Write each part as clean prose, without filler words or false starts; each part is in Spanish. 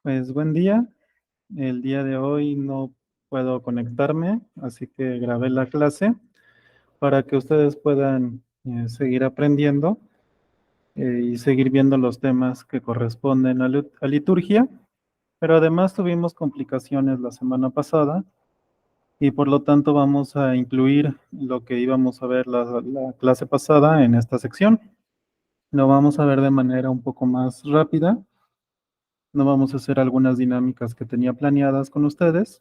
Pues buen día. El día de hoy no puedo conectarme, así que grabé la clase para que ustedes puedan seguir aprendiendo y seguir viendo los temas que corresponden a liturgia. Pero además tuvimos complicaciones la semana pasada y por lo tanto vamos a incluir lo que íbamos a ver la clase pasada en esta sección. Lo vamos a ver de manera un poco más rápida. No vamos a hacer algunas dinámicas que tenía planeadas con ustedes.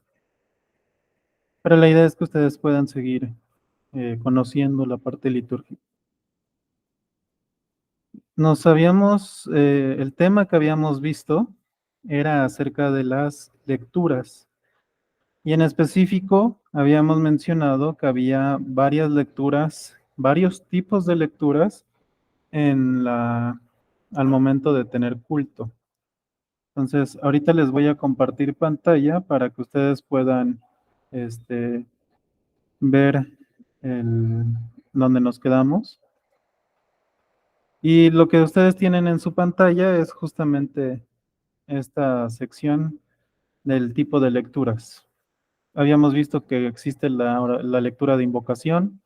Pero la idea es que ustedes puedan seguir conociendo la parte litúrgica. El tema que habíamos visto era acerca de las lecturas. Y en específico, habíamos mencionado que había varias lecturas, varios tipos de lecturas al momento de tener culto. Entonces, ahorita les voy a compartir pantalla para que ustedes puedan este, ver el, donde nos quedamos. Y lo que ustedes tienen en su pantalla es justamente esta sección del tipo de lecturas. Habíamos visto que existe la lectura de invocación,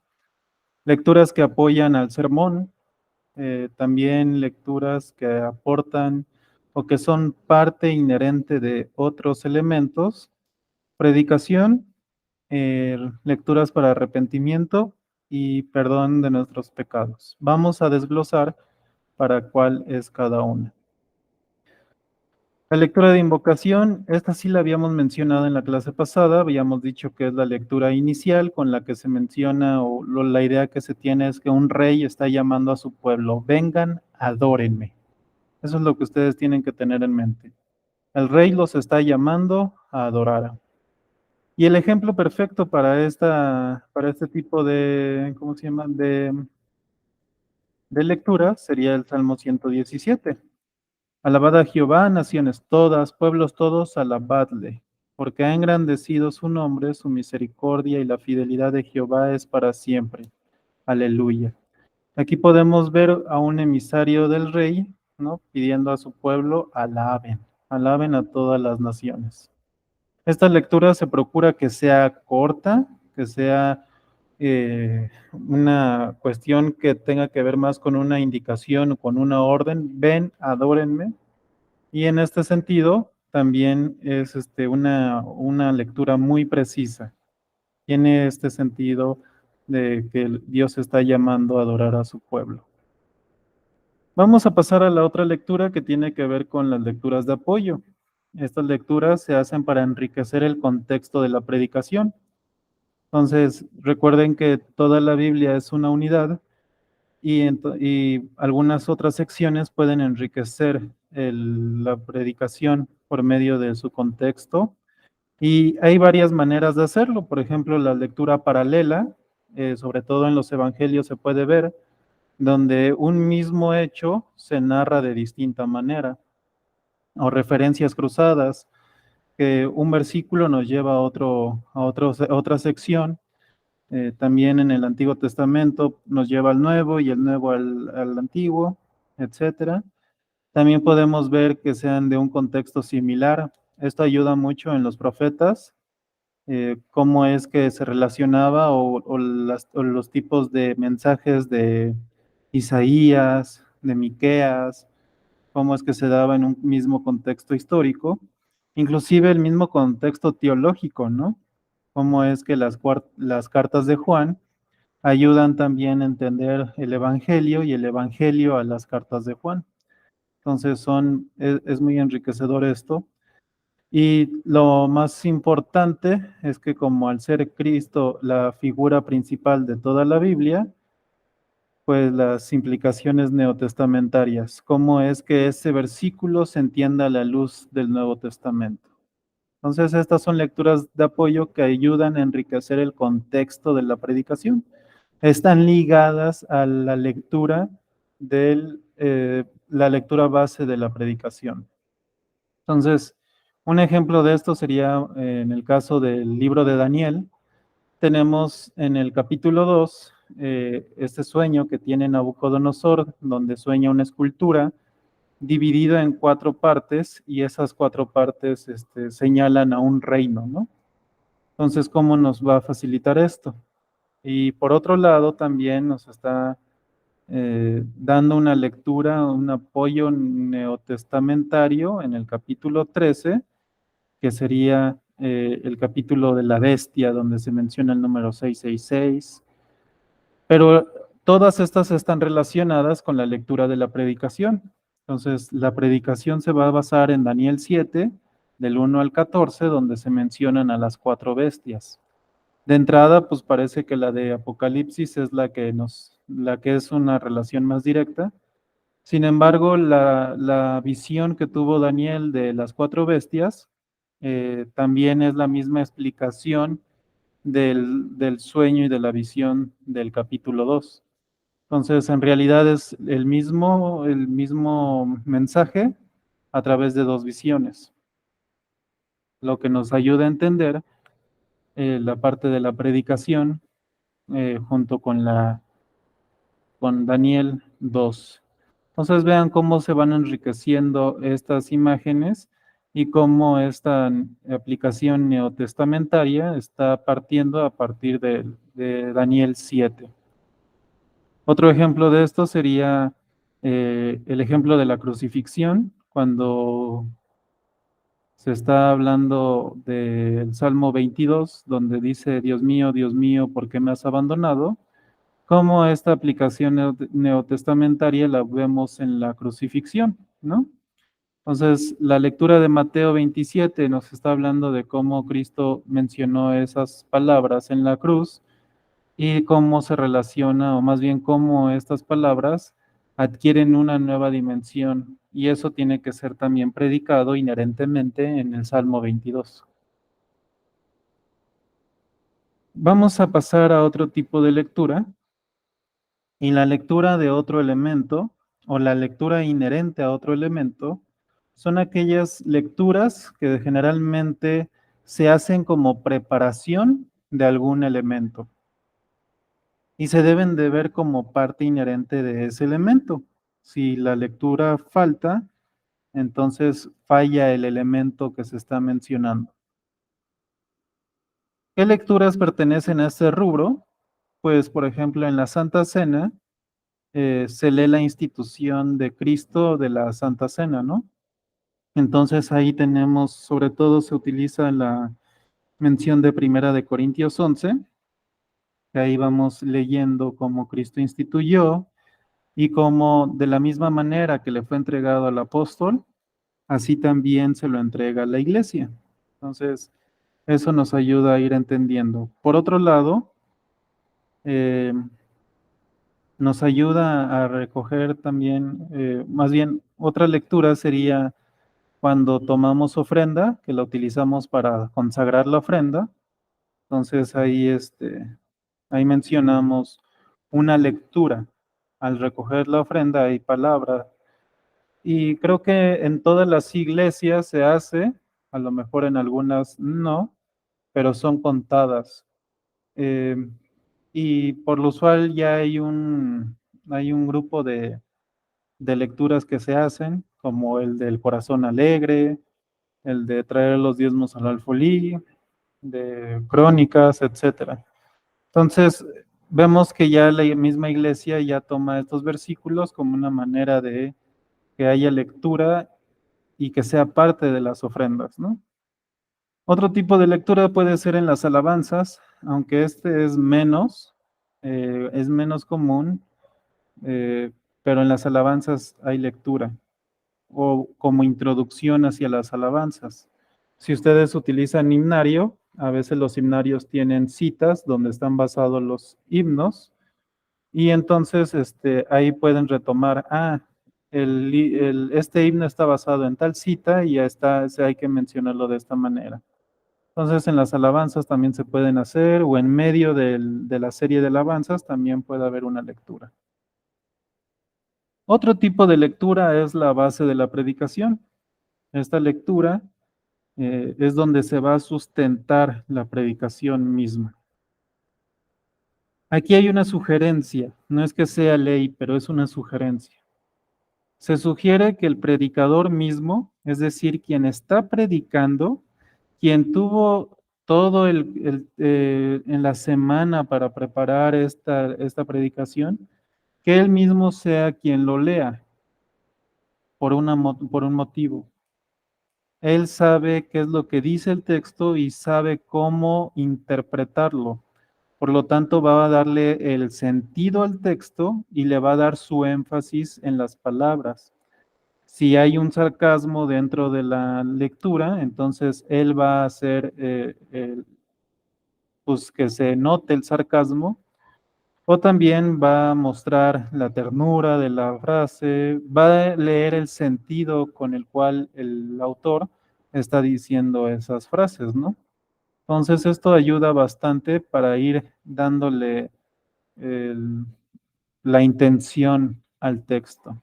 lecturas que apoyan al sermón, también lecturas que aportan o que son parte inherente de otros elementos, predicación, lecturas para arrepentimiento y perdón de nuestros pecados. Vamos a desglosar para cuál es cada una. La lectura de invocación, esta sí la habíamos mencionado en la clase pasada, habíamos dicho que es la lectura inicial con la que se menciona la idea que se tiene es que un rey está llamando a su pueblo, vengan, adórenme. Eso es lo que ustedes tienen que tener en mente. El rey los está llamando a adorar. Y el ejemplo perfecto para este tipo de, ¿cómo se llama? De lectura sería el Salmo 117. Alabad a Jehová, naciones todas, pueblos todos, alabadle, porque ha engrandecido su nombre, su misericordia y la fidelidad de Jehová es para siempre. Aleluya. Aquí podemos ver a un emisario del rey, ¿no? Pidiendo a su pueblo, alaben, alaben a todas las naciones. Esta lectura se procura que sea corta, que sea una cuestión que tenga que ver más con una indicación o con una orden. Ven, adórenme. Y en este sentido, también es una lectura muy precisa. Tiene este sentido de que Dios está llamando a adorar a su pueblo. Vamos a pasar a la otra lectura que tiene que ver con las lecturas de apoyo. Estas lecturas se hacen para enriquecer el contexto de la predicación. Entonces, recuerden que toda la Biblia es una unidad y algunas otras secciones pueden enriquecer la predicación por medio de su contexto. Y hay varias maneras de hacerlo. Por ejemplo, la lectura paralela, sobre todo en los evangelios se puede ver, donde un mismo hecho se narra de distinta manera, o referencias cruzadas, que un versículo nos lleva a otra sección. También en el Antiguo Testamento nos lleva al Nuevo y el Nuevo al Antiguo, etcétera. También podemos ver que sean de un contexto similar. Esto ayuda mucho en los profetas, cómo es que se relacionaba o los tipos de mensajes de Isaías, de Miqueas, cómo es que se daba en un mismo contexto histórico, inclusive el mismo contexto teológico, ¿no? Cómo es que las cartas de Juan ayudan también a entender el Evangelio y el Evangelio a las cartas de Juan. Entonces es muy enriquecedor esto. Y lo más importante es que como al ser Cristo la figura principal de toda la Biblia, pues las implicaciones neotestamentarias, cómo es que ese versículo se entienda a la luz del Nuevo Testamento. Entonces, estas son lecturas de apoyo que ayudan a enriquecer el contexto de la predicación. Están ligadas a la lectura la lectura base de la predicación. Entonces, un ejemplo de esto sería en el caso del libro de Daniel. Tenemos en el capítulo 2 este sueño que tiene Nabucodonosor, donde sueña una escultura dividida en 4 partes y esas 4 partes señalan a un reino, ¿no? Entonces, ¿cómo nos va a facilitar esto? Y por otro lado, también nos está dando una lectura, un apoyo neotestamentario en el capítulo 13, que sería el capítulo de la bestia, donde se menciona el número 666. Pero todas estas están relacionadas con la lectura de la predicación. Entonces, la predicación se va a basar en Daniel 7, del 1 al 14, donde se mencionan a las 4 bestias. De entrada, pues parece que la de Apocalipsis es la que es una relación más directa. Sin embargo, la visión que tuvo Daniel de las 4 bestias también es la misma explicación del sueño y de la visión del capítulo 2. Entonces, en realidad es el mismo mensaje a través de 2 visiones, lo que nos ayuda a entender la parte de la predicación junto con Daniel 2. Entonces vean cómo se van enriqueciendo estas imágenes y cómo esta aplicación neotestamentaria está partiendo a partir de Daniel 7. Otro ejemplo de esto sería el ejemplo de la crucifixión, cuando se está hablando del Salmo 22, donde dice, Dios mío, ¿por qué me has abandonado? Como esta aplicación neotestamentaria la vemos en la crucifixión, ¿no? Entonces, la lectura de Mateo 27 nos está hablando de cómo Cristo mencionó esas palabras en la cruz y cómo se relaciona, o más bien cómo estas palabras adquieren una nueva dimensión, y eso tiene que ser también predicado inherentemente en el Salmo 22. Vamos a pasar a otro tipo de lectura, y la lectura de otro elemento, o la lectura inherente a otro elemento, son aquellas lecturas que generalmente se hacen como preparación de algún elemento y se deben de ver como parte inherente de ese elemento. Si la lectura falta, entonces falla el elemento que se está mencionando. ¿Qué lecturas pertenecen a este rubro? Pues, por ejemplo, en la Santa Cena se lee la institución de Cristo de la Santa Cena, ¿no? Entonces ahí tenemos, sobre todo se utiliza la mención de Primera de Corintios 11, que ahí vamos leyendo cómo Cristo instituyó y cómo de la misma manera que le fue entregado al apóstol, así también se lo entrega a la iglesia. Entonces, eso nos ayuda a ir entendiendo. Por otro lado, nos ayuda a recoger también, más bien, otra lectura sería cuando tomamos ofrenda, que la utilizamos para consagrar la ofrenda. Entonces ahí mencionamos una lectura. Al recoger la ofrenda hay palabra. Y creo que en todas las iglesias se hace, a lo mejor en algunas no, pero son contadas. Eh, y por lo usual ya hay un grupo de lecturas que se hacen, como el del corazón alegre, el de traer los diezmos al alfolí, de crónicas, etcétera. Entonces, vemos que ya la misma iglesia ya toma estos versículos como una manera de que haya lectura y que sea parte de las ofrendas, ¿no? Otro tipo de lectura puede ser en las alabanzas, aunque este es menos común, eh, pero en las alabanzas hay lectura o como introducción hacia las alabanzas. Si ustedes utilizan himnario, a veces los himnarios tienen citas donde están basados los himnos y entonces ahí pueden retomar, este himno está basado en tal cita y ya está, hay que mencionarlo de esta manera. Entonces en las alabanzas también se pueden hacer o en medio de la serie de alabanzas también puede haber una lectura. Otro tipo de lectura es la base de la predicación. Esta lectura es donde se va a sustentar la predicación misma. Aquí hay una sugerencia, no es que sea ley, pero es una sugerencia. Se sugiere que el predicador mismo, es decir, quien está predicando, quien tuvo todo en la semana para preparar esta predicación, que él mismo sea quien lo lea por un motivo. Él sabe qué es lo que dice el texto y sabe cómo interpretarlo. Por lo tanto, va a darle el sentido al texto y le va a dar su énfasis en las palabras. Si hay un sarcasmo dentro de la lectura, entonces él va a hacer pues que se note el sarcasmo, o también va a mostrar la ternura de la frase, va a leer el sentido con el cual el autor está diciendo esas frases, ¿no? Entonces esto ayuda bastante para ir dándole el- la intención al texto.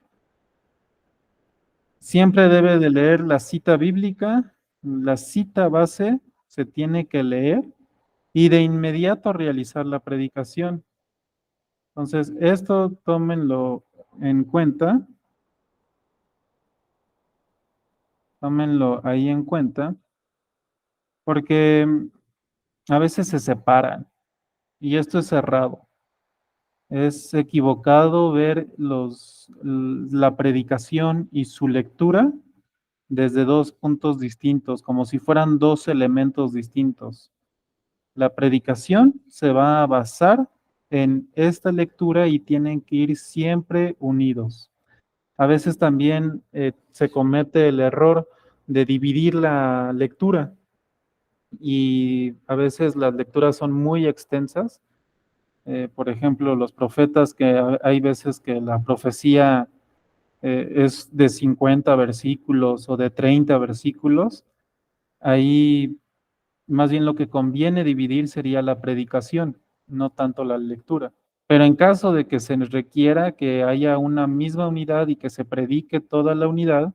Siempre debe de leer la cita bíblica, la cita base se tiene que leer y de inmediato realizar la predicación. Entonces, esto tómenlo ahí en cuenta, porque a veces se separan y esto es errado. Es equivocado ver la predicación y su lectura desde dos puntos distintos, como si fueran dos elementos distintos. La predicación se va a basar en esta lectura y tienen que ir siempre unidos. A veces también se comete el error de dividir la lectura y a veces las lecturas son muy extensas. Por ejemplo, los profetas, que hay veces que la profecía es de 50 versículos o de 30 versículos. Ahí más bien lo que conviene dividir sería la predicación, no tanto la lectura. Pero en caso de que se requiera que haya una misma unidad y que se predique toda la unidad,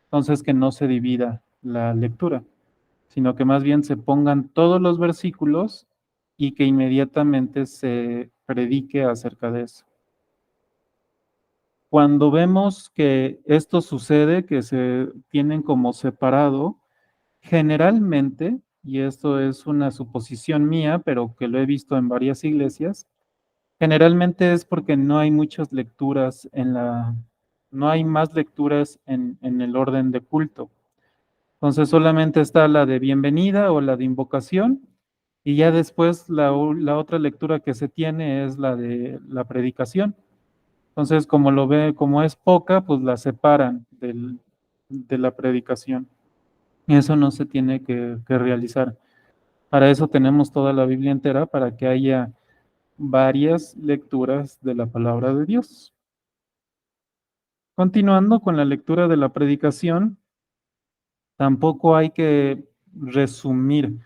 entonces que no se divida la lectura, sino que más bien se pongan todos los versículos y que inmediatamente se predique acerca de eso. Cuando vemos que esto sucede, que se tienen como separado, generalmente, y esto es una suposición mía, pero que lo he visto en varias iglesias, generalmente es porque no hay muchas lecturas no hay más lecturas en el orden de culto. Entonces solamente está la de bienvenida o la de invocación, y ya después la otra lectura que se tiene es la de la predicación. Entonces, como es poca, pues la separan de la predicación. Y eso no se tiene que realizar. Para eso tenemos toda la Biblia entera, para que haya varias lecturas de la palabra de Dios. Continuando con la lectura de la predicación, tampoco hay que resumir.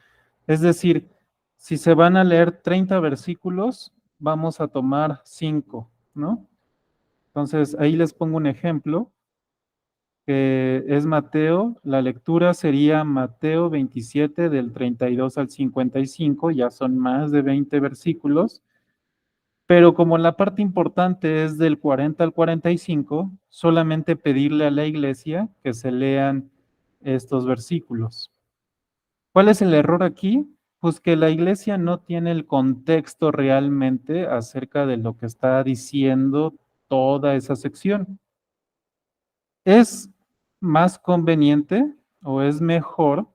Es decir, si se van a leer 30 versículos, vamos a tomar 5, ¿no? Entonces, ahí les pongo un ejemplo, que es Mateo. La lectura sería Mateo 27 del 32 al 55, ya son más de 20 versículos. Pero como la parte importante es del 40 al 45, solamente pedirle a la iglesia que se lean estos versículos. ¿Cuál es el error aquí? Pues que la iglesia no tiene el contexto realmente acerca de lo que está diciendo toda esa sección. Es más conveniente o es mejor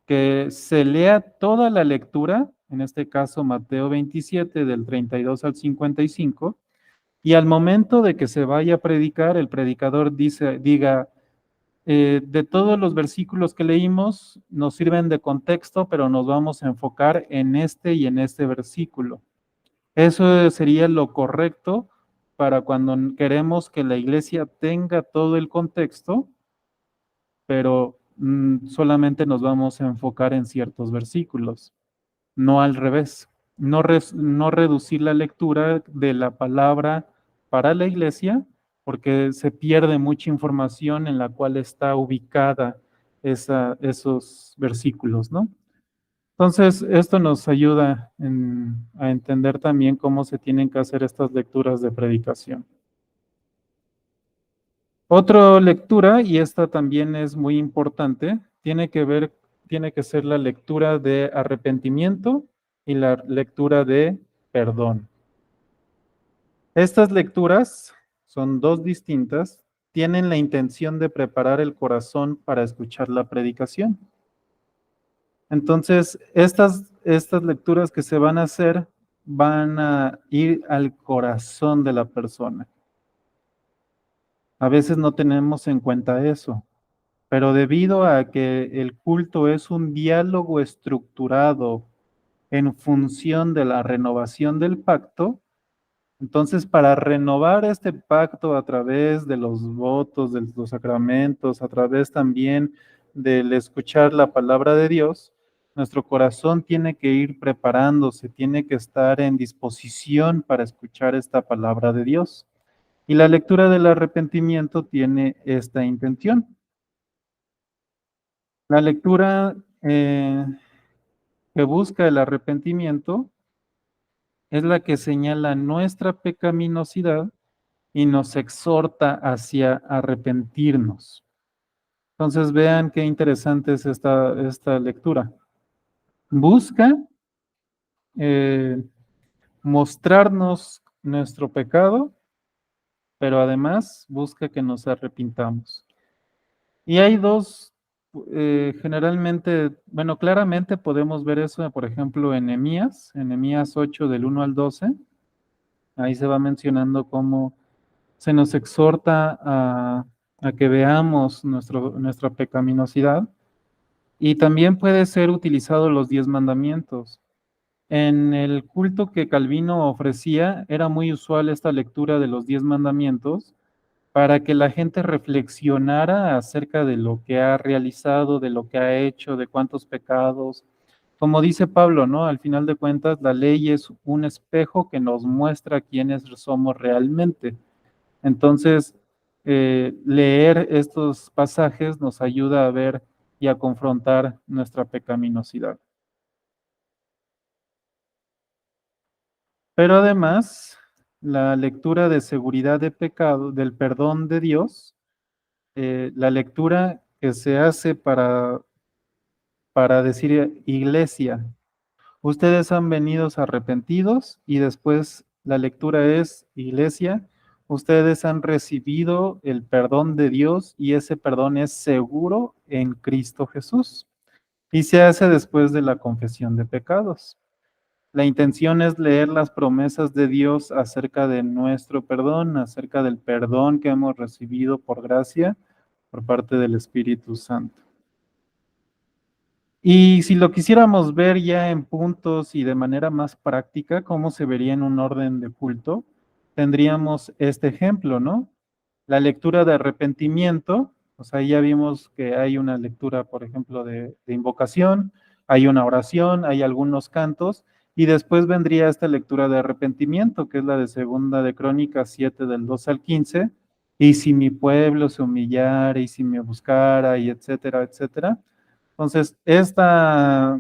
que se lea toda la lectura, en este caso Mateo 27 del 32 al 55, y al momento de que se vaya a predicar, el predicador diga, de todos los versículos que leímos, nos sirven de contexto, pero nos vamos a enfocar en este y en este versículo. Eso sería lo correcto para cuando queremos que la iglesia tenga todo el contexto, pero solamente nos vamos a enfocar en ciertos versículos, no al revés. No reducir la lectura de la palabra para la iglesia, porque se pierde mucha información en la cual está ubicada esos versículos, ¿no? Entonces, esto nos ayuda a entender también cómo se tienen que hacer estas lecturas de predicación. Otra lectura, y esta también es muy importante, tiene que ser la lectura de arrepentimiento y la lectura de perdón. Estas lecturas son dos distintas, tienen la intención de preparar el corazón para escuchar la predicación. Entonces, estas lecturas que se van a hacer van a ir al corazón de la persona. A veces no tenemos en cuenta eso, pero debido a que el culto es un diálogo estructurado en función de la renovación del pacto, entonces para renovar este pacto a través de los votos, de los sacramentos, a través también del escuchar la palabra de Dios, nuestro corazón tiene que ir preparándose, tiene que estar en disposición para escuchar esta palabra de Dios. Y la lectura del arrepentimiento tiene esta intención. La lectura que busca el arrepentimiento es la que señala nuestra pecaminosidad y nos exhorta hacia arrepentirnos. Entonces vean qué interesante es esta lectura. Busca eh, mostrarnos nuestro pecado, pero además busca que nos arrepintamos. Y hay dos, generalmente, bueno, claramente podemos ver eso, por ejemplo, en Nehemías 8 del 1 al 12. Ahí se va mencionando cómo se nos exhorta a que veamos nuestra pecaminosidad y también puede ser utilizado los 10 mandamientos. En el culto que Calvino ofrecía era muy usual esta lectura de los 10 mandamientos para que la gente reflexionara acerca de lo que ha realizado, de lo que ha hecho, de cuántos pecados. Como dice Pablo, ¿no? Al final de cuentas, la ley es un espejo que nos muestra quiénes somos realmente. Entonces, leer estos pasajes nos ayuda a ver y a confrontar nuestra pecaminosidad. Pero además, la lectura de seguridad de pecado, del perdón de Dios, la lectura que se hace para decir iglesia, ustedes han venido arrepentidos y después la lectura es iglesia, ustedes han recibido el perdón de Dios y ese perdón es seguro en Cristo Jesús. Y se hace después de la confesión de pecados. La intención es leer las promesas de Dios acerca de nuestro perdón, acerca del perdón que hemos recibido por gracia por parte del Espíritu Santo. Y si lo quisiéramos ver ya en puntos y de manera más práctica, cómo se vería en un orden de culto, tendríamos este ejemplo, ¿no? La lectura de arrepentimiento, o sea, ya vimos que hay una lectura, por ejemplo, de invocación, hay una oración, hay algunos cantos, y después vendría esta lectura de arrepentimiento, que es la de Segunda de Crónicas 7 del 2 al 15, y si mi pueblo se humillara, y si me buscara, y etcétera, etcétera. Entonces, esta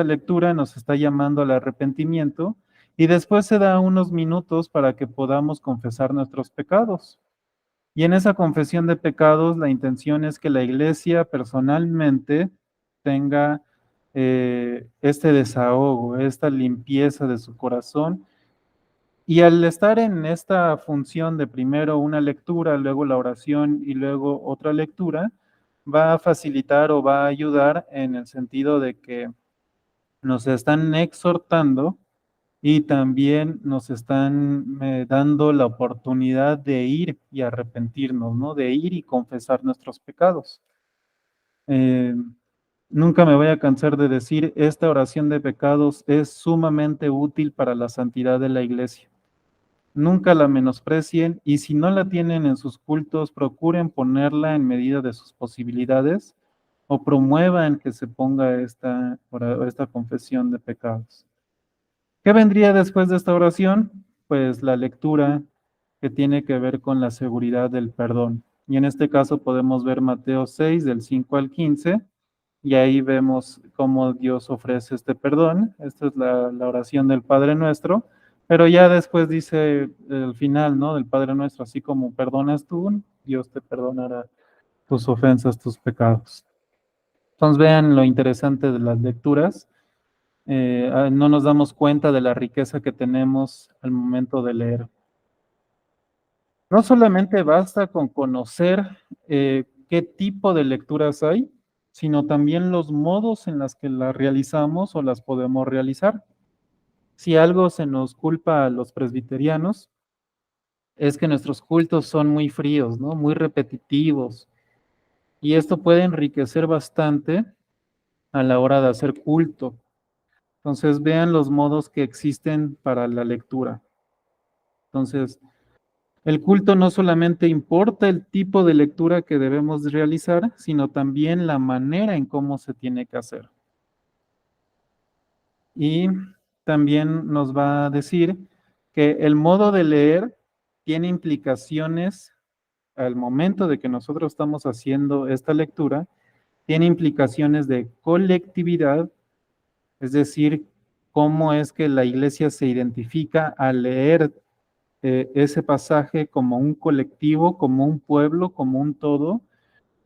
lectura nos está llamando al arrepentimiento y después se da unos minutos para que podamos confesar nuestros pecados. Y en esa confesión de pecados, la intención es que la iglesia personalmente tenga este desahogo, esta limpieza de su corazón. Y al estar en esta función de primero una lectura, luego la oración y luego otra lectura, va a facilitar o va a ayudar en el sentido de que nos están exhortando y también nos están dando la oportunidad de ir y arrepentirnos, ¿no? De ir y confesar nuestros pecados. Eh, Nunca me voy a cansar de decir, esta oración de pecados es sumamente útil para la santidad de la iglesia. Nunca la menosprecien y si no la tienen en sus cultos, procuren ponerla en medida de sus posibilidades o promuevan que se ponga esta confesión de pecados. ¿Qué vendría después de esta oración? Pues la lectura que tiene que ver con la seguridad del perdón. Y en este caso podemos ver Mateo 6, del 5 al 15, y ahí vemos cómo Dios ofrece este perdón. Esta es la oración del Padre Nuestro, pero ya después dice el final, ¿no? Del Padre Nuestro, así como perdonas tú, Dios te perdonará tus ofensas, tus pecados. Entonces vean lo interesante de las lecturas. No nos damos cuenta de la riqueza que tenemos al momento de leer. No solamente basta con conocer qué tipo de lecturas hay, sino también los modos en los que las realizamos o las podemos realizar. Si algo se nos culpa a los presbiterianos, es que nuestros cultos son muy fríos, ¿no? Muy repetitivos. Y esto puede enriquecer bastante a la hora de hacer culto. Entonces, vean los modos que existen para la lectura. Entonces, el culto no solamente importa el tipo de lectura que debemos realizar, sino también la manera en cómo se tiene que hacer. Y también nos va a decir que el modo de leer tiene implicaciones al momento de que nosotros estamos haciendo esta lectura, tiene implicaciones de colectividad, es decir, cómo es que la iglesia se identifica al leer ese pasaje como un colectivo, como un pueblo, como un todo,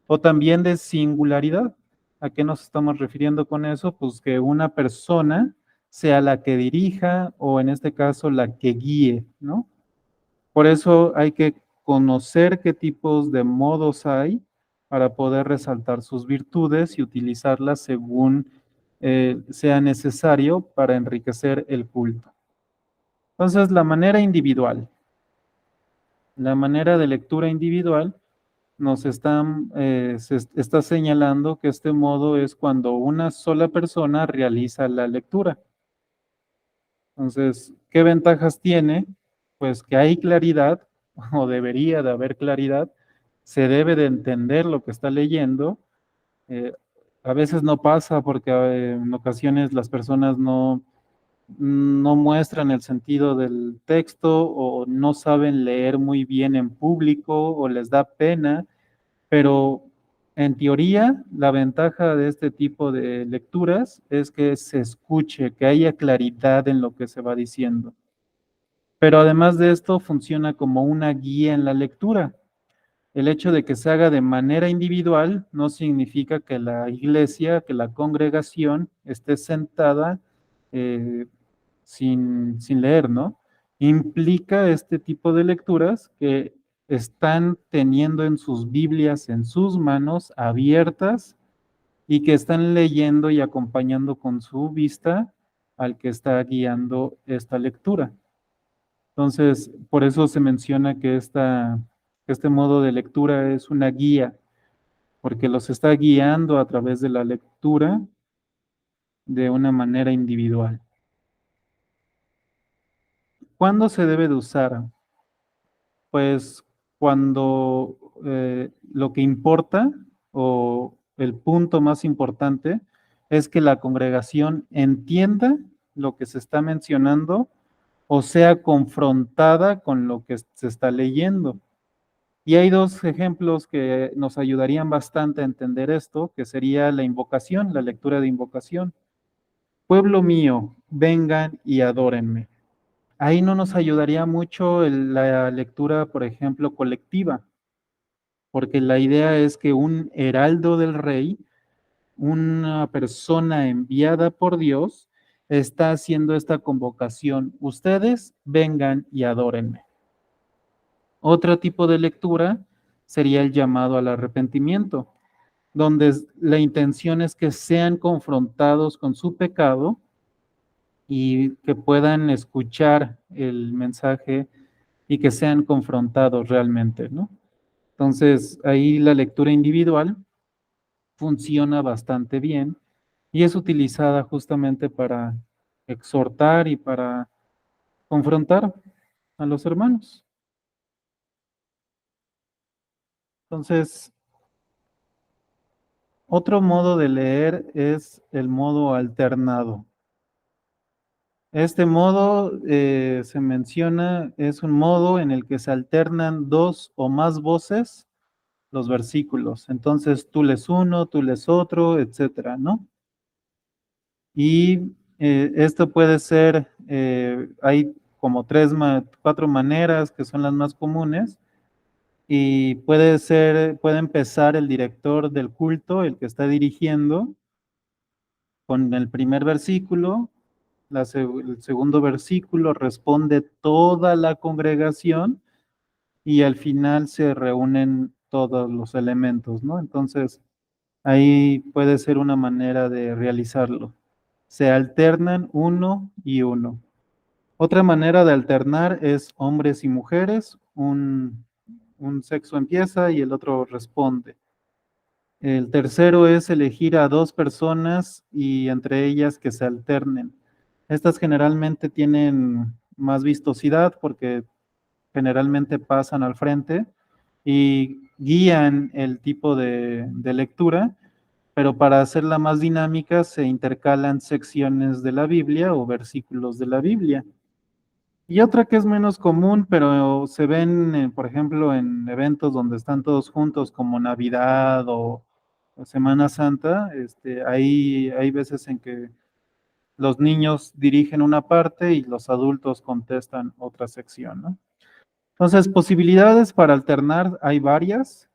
o también de singularidad. ¿A qué nos estamos refiriendo con eso? Pues que una persona sea la que dirija o en este caso la que guíe, ¿no? Por eso hay que conocer qué tipos de modos hay para poder resaltar sus virtudes y utilizarlas según sea necesario para enriquecer el culto. Entonces, la manera individual, la manera de lectura individual nos se está señalando que este modo es cuando una sola persona realiza la lectura. Entonces, ¿qué ventajas tiene? Pues que hay claridad, o debería de haber claridad, se debe de entender lo que está leyendo. Eh, a veces no pasa porque en ocasiones las personas no muestran el sentido del texto o no saben leer muy bien en público o les da pena, pero en teoría la ventaja de este tipo de lecturas es que se escuche, que haya claridad en lo que se va diciendo. Pero además de esto funciona como una guía en la lectura. El hecho de que se haga de manera individual no significa que la iglesia, que la congregación esté sentada eh, sin leer, ¿no? Implica este tipo de lecturas que están teniendo en sus Biblias, en sus manos abiertas y que están leyendo y acompañando con su vista al que está guiando esta lectura. Entonces, por eso se menciona que este modo de lectura es una guía, porque los está guiando a través de la lectura de una manera individual. ¿Cuándo se debe de usar? Pues cuando lo que importa o el punto más importante es que la congregación entienda lo que se está mencionando o sea confrontada con lo que se está leyendo. Y hay dos ejemplos que nos ayudarían bastante a entender esto, que sería la invocación, la lectura de invocación. Pueblo mío, vengan y adórenme. Ahí no nos ayudaría mucho la lectura, por ejemplo, colectiva, porque la idea es que un heraldo del rey, una persona enviada por Dios, está haciendo esta convocación. Ustedes vengan y adórenme. Otro tipo de lectura sería el llamado al arrepentimiento, donde la intención es que sean confrontados con su pecado y que puedan escuchar el mensaje y que sean confrontados realmente, ¿no? Entonces, ahí la lectura individual funciona bastante bien y es utilizada justamente para exhortar y para confrontar a los hermanos. Entonces, otro modo de leer es el modo alternado. Este modo se menciona, es un modo en el que se alternan dos o más voces los versículos. Entonces tú lees uno, tú lees otro, etcétera, ¿no? Y esto puede ser, hay como cuatro maneras que son las más comunes. y puede empezar el director del culto, el que está dirigiendo, con el primer versículo, el segundo versículo responde toda la congregación y al final se reúnen todos los elementos, ¿no? Entonces, ahí puede ser una manera de realizarlo. Se alternan uno y uno. Otra manera de alternar es hombres y mujeres. Un sexo empieza y el otro responde. El tercero es elegir a dos personas y entre ellas que se alternen. Estas generalmente tienen más vistosidad porque generalmente pasan al frente y guían el tipo de lectura, pero para hacerla más dinámica se intercalan secciones de la Biblia o versículos de la Biblia. Y otra que es menos común, pero se ven, por ejemplo, en eventos donde están todos juntos, como Navidad o Semana Santa, hay veces en que los niños dirigen una parte y los adultos contestan otra sección, ¿no? Entonces, posibilidades para alternar hay varias.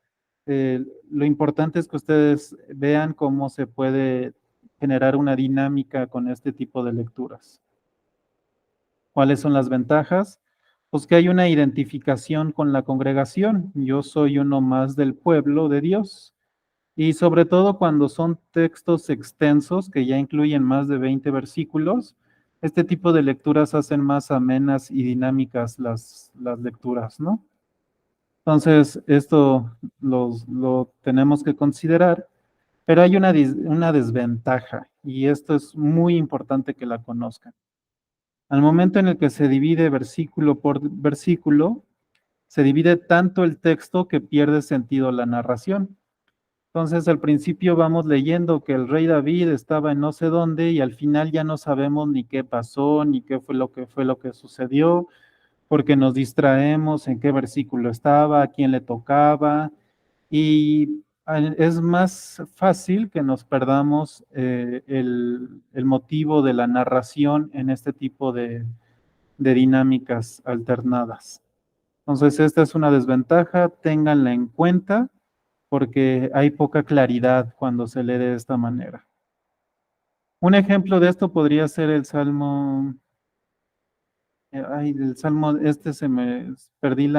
Lo importante es que ustedes vean cómo se puede generar una dinámica con este tipo de lecturas. ¿Cuáles son las ventajas? Pues que hay una identificación con la congregación. Yo soy uno más del pueblo de Dios. Y sobre todo cuando son textos extensos que ya incluyen más de 20 versículos, este tipo de lecturas hacen más amenas y dinámicas las lecturas, ¿no? Entonces, esto lo tenemos que considerar, pero hay una desventaja y esto es muy importante que la conozcan. Al momento en el que se divide versículo por versículo, se divide tanto el texto que pierde sentido la narración. Entonces, al principio vamos leyendo que el rey David estaba en no sé dónde y al final ya no sabemos ni qué pasó, ni qué fue lo que sucedió, porque nos distraemos en qué versículo estaba, a quién le tocaba, y es más fácil que nos perdamos el motivo de la narración en este tipo de dinámicas alternadas. Entonces, esta es una desventaja, ténganla en cuenta porque hay poca claridad cuando se lee de esta manera. Un ejemplo de esto podría ser el Salmo, el Salmo, se me perdí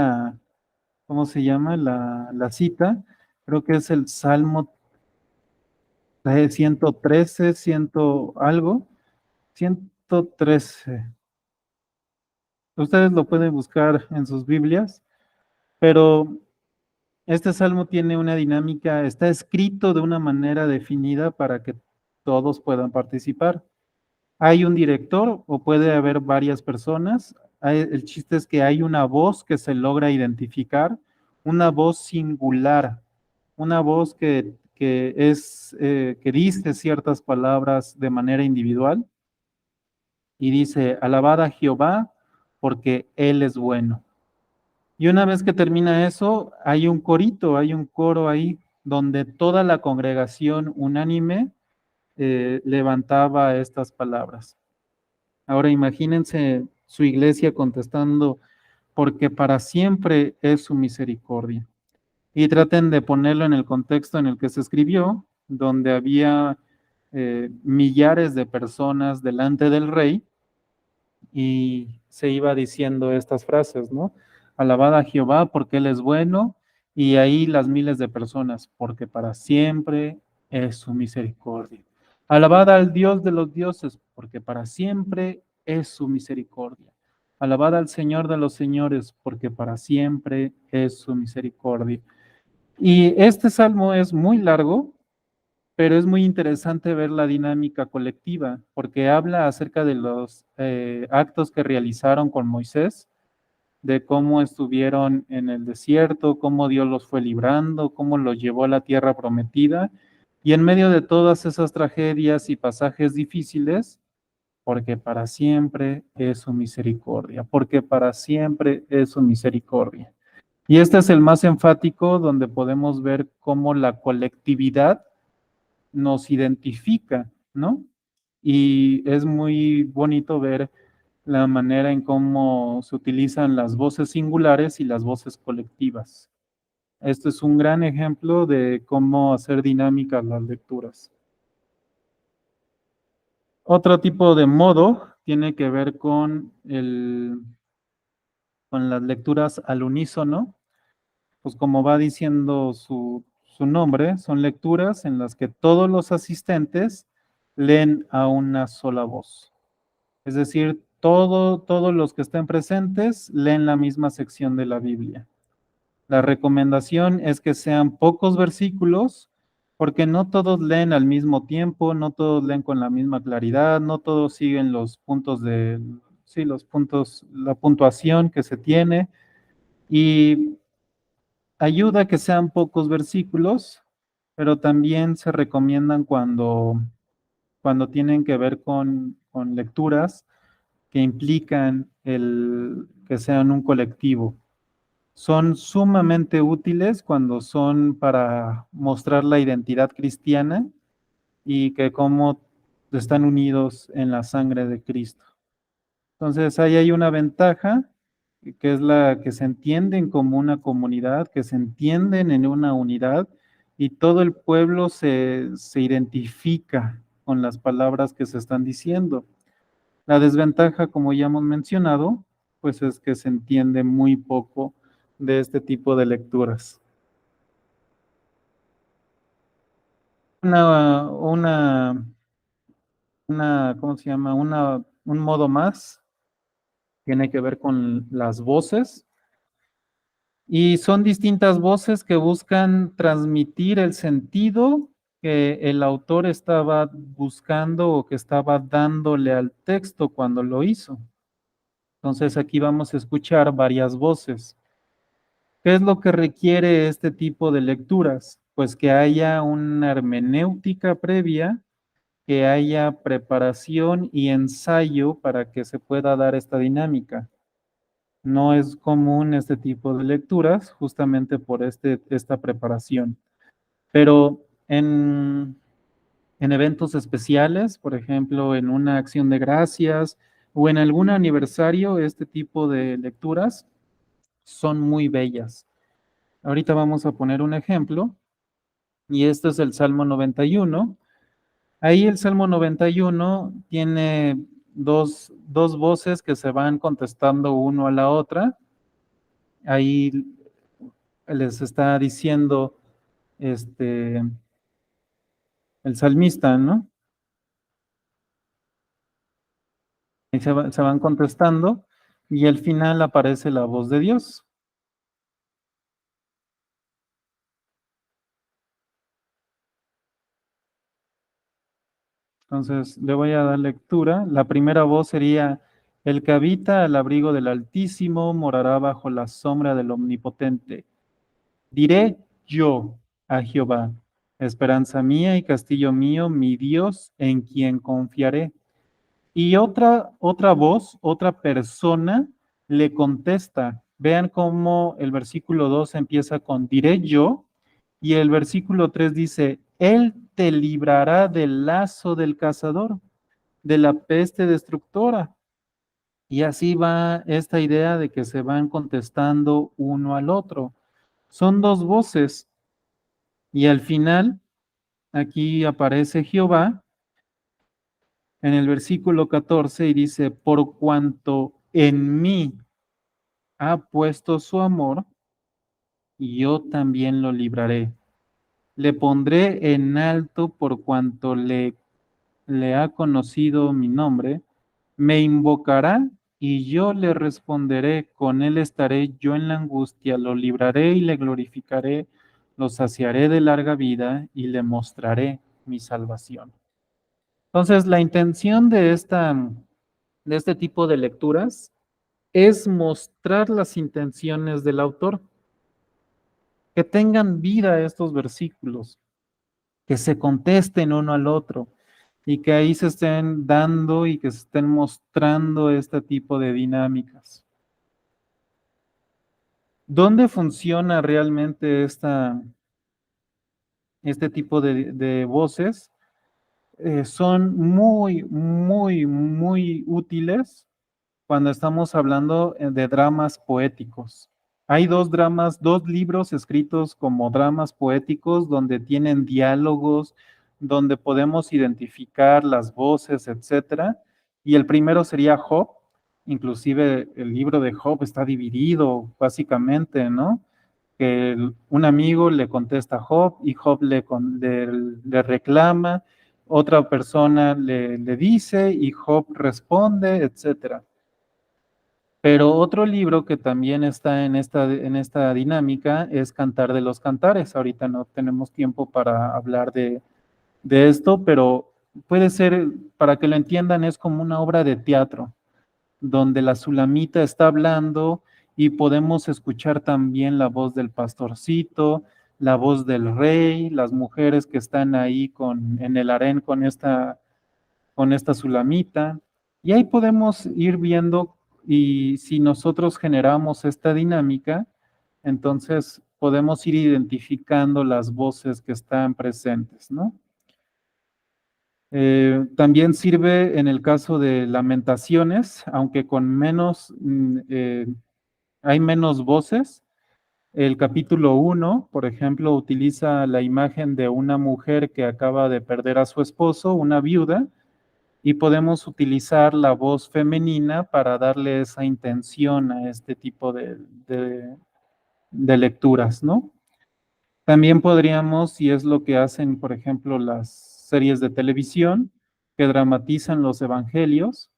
¿cómo se llama? La cita, creo que es el Salmo 113, ciento algo, 113. Ustedes lo pueden buscar en sus Biblias, pero este salmo tiene una dinámica, está escrito de una manera definida para que todos puedan participar. Hay un director o puede haber varias personas. El chiste es que hay una voz que se logra identificar, una voz singular, una voz que dice ciertas palabras de manera individual y dice, alabad a Jehová porque Él es bueno. Y una vez que termina eso, hay un corito, hay un coro ahí donde toda la congregación unánime levantaba estas palabras. Ahora imagínense su iglesia contestando, porque para siempre es su misericordia. Y traten de ponerlo en el contexto en el que se escribió, donde había millares de personas delante del rey y se iba diciendo estas frases, ¿no? Alabad a Jehová porque Él es bueno, y ahí las miles de personas, porque para siempre es su misericordia. Alabad al Dios de los dioses, porque para siempre es su misericordia. Alabad al Señor de los señores, porque para siempre es su misericordia. Y este salmo es muy largo, pero es muy interesante ver la dinámica colectiva, porque habla acerca de los actos que realizaron con Moisés, de cómo estuvieron en el desierto, cómo Dios los fue librando, cómo los llevó a la tierra prometida, y en medio de todas esas tragedias y pasajes difíciles, porque para siempre es su misericordia, porque para siempre es su misericordia. Y este es el más enfático donde podemos ver cómo la colectividad nos identifica, ¿no? Y es muy bonito ver la manera en cómo se utilizan las voces singulares y las voces colectivas. Este es un gran ejemplo de cómo hacer dinámicas las lecturas. Otro tipo de modo tiene que ver con las lecturas al unísono. Pues como va diciendo su nombre, son lecturas en las que todos los asistentes leen a una sola voz. Es decir, todos los que estén presentes leen la misma sección de la Biblia. La recomendación es que sean pocos versículos, porque no todos leen al mismo tiempo, no todos leen con la misma claridad, no todos siguen los puntos sí, los puntos, la puntuación que se tiene, y ayuda a que sean pocos versículos, pero también se recomiendan cuando tienen que ver con lecturas que implican el que sean un colectivo. Son sumamente útiles cuando son para mostrar la identidad cristiana y que cómo están unidos en la sangre de Cristo. Entonces, ahí hay una ventaja, que es la que se entienden como una comunidad, que se entienden en una unidad y todo el pueblo se identifica con las palabras que se están diciendo. La desventaja, como ya hemos mencionado, pues es que se entiende muy poco de este tipo de lecturas. Una, una, ¿cómo se llama? Un modo más tiene que ver con las voces y son distintas voces que buscan transmitir el sentido que el autor estaba buscando o que estaba dándole al texto cuando lo hizo. Entonces aquí vamos a escuchar varias voces. ¿Qué es lo que requiere este tipo de lecturas? Pues que haya una hermenéutica previa, que haya preparación y ensayo para que se pueda dar esta dinámica. No es común este tipo de lecturas justamente por esta preparación. Pero en eventos especiales, por ejemplo, en una acción de gracias o en algún aniversario, este tipo de lecturas son muy bellas. Ahorita vamos a poner un ejemplo, y este es el Salmo 91. Ahí el Salmo 91 tiene dos voces que se van contestando uno a la otra. Ahí les está diciendo el salmista, ¿no? Y se van contestando, y al final aparece la voz de Dios. Entonces, le voy a dar lectura. La primera voz sería: el que habita al abrigo del Altísimo morará bajo la sombra del Omnipotente. Diré yo a Jehová, esperanza mía y castillo mío, mi Dios, en quien confiaré. Y otra voz, otra persona le contesta. Vean cómo el versículo 2 empieza con diré yo, y el versículo 3 dice, Él te librará del lazo del cazador, de la peste destructora. Y así va esta idea de que se van contestando uno al otro. Son dos voces, y al final aquí aparece Jehová en el versículo 14 y dice, por cuanto en mí ha puesto su amor, yo también lo libraré. Le pondré en alto por cuanto le ha conocido mi nombre, me invocará y yo le responderé, con él estaré yo en la angustia, lo libraré y le glorificaré, lo saciaré de larga vida y le mostraré mi salvación. Entonces, la intención de este tipo de lecturas es mostrar las intenciones del autor, que tengan vida estos versículos, que se contesten uno al otro y que ahí se estén dando y que se estén mostrando este tipo de dinámicas. ¿Dónde funciona realmente este tipo de voces? Son muy, muy, muy útiles cuando estamos hablando de dramas poéticos. Hay dos dramas, dos libros escritos como dramas poéticos donde tienen diálogos, donde podemos identificar las voces, etcétera. Y el primero sería Job. Inclusive el libro de Job está dividido básicamente, ¿no? Que un amigo le contesta a Job y Job le reclama, otra persona le dice y Job responde, etcétera. Pero otro libro que también está en esta dinámica es Cantar de los Cantares. Ahorita no tenemos tiempo para hablar de esto, pero puede ser, para que lo entiendan, es como una obra de teatro, donde la Sulamita está hablando y podemos escuchar también la voz del pastorcito, la voz del rey, las mujeres que están ahí en el harén con esta Sulamita. Y ahí podemos ir viendo y si nosotros generamos esta dinámica, entonces podemos ir identificando las voces que están presentes, ¿no? También sirve en el caso de lamentaciones, aunque con hay menos voces. El capítulo 1, por ejemplo, utiliza la imagen de una mujer que acaba de perder a su esposo, una viuda, y podemos utilizar la voz femenina para darle esa intención a este tipo de lecturas, ¿no? También podríamos, y es lo que hacen, por ejemplo, las series de televisión, que dramatizan los evangelios,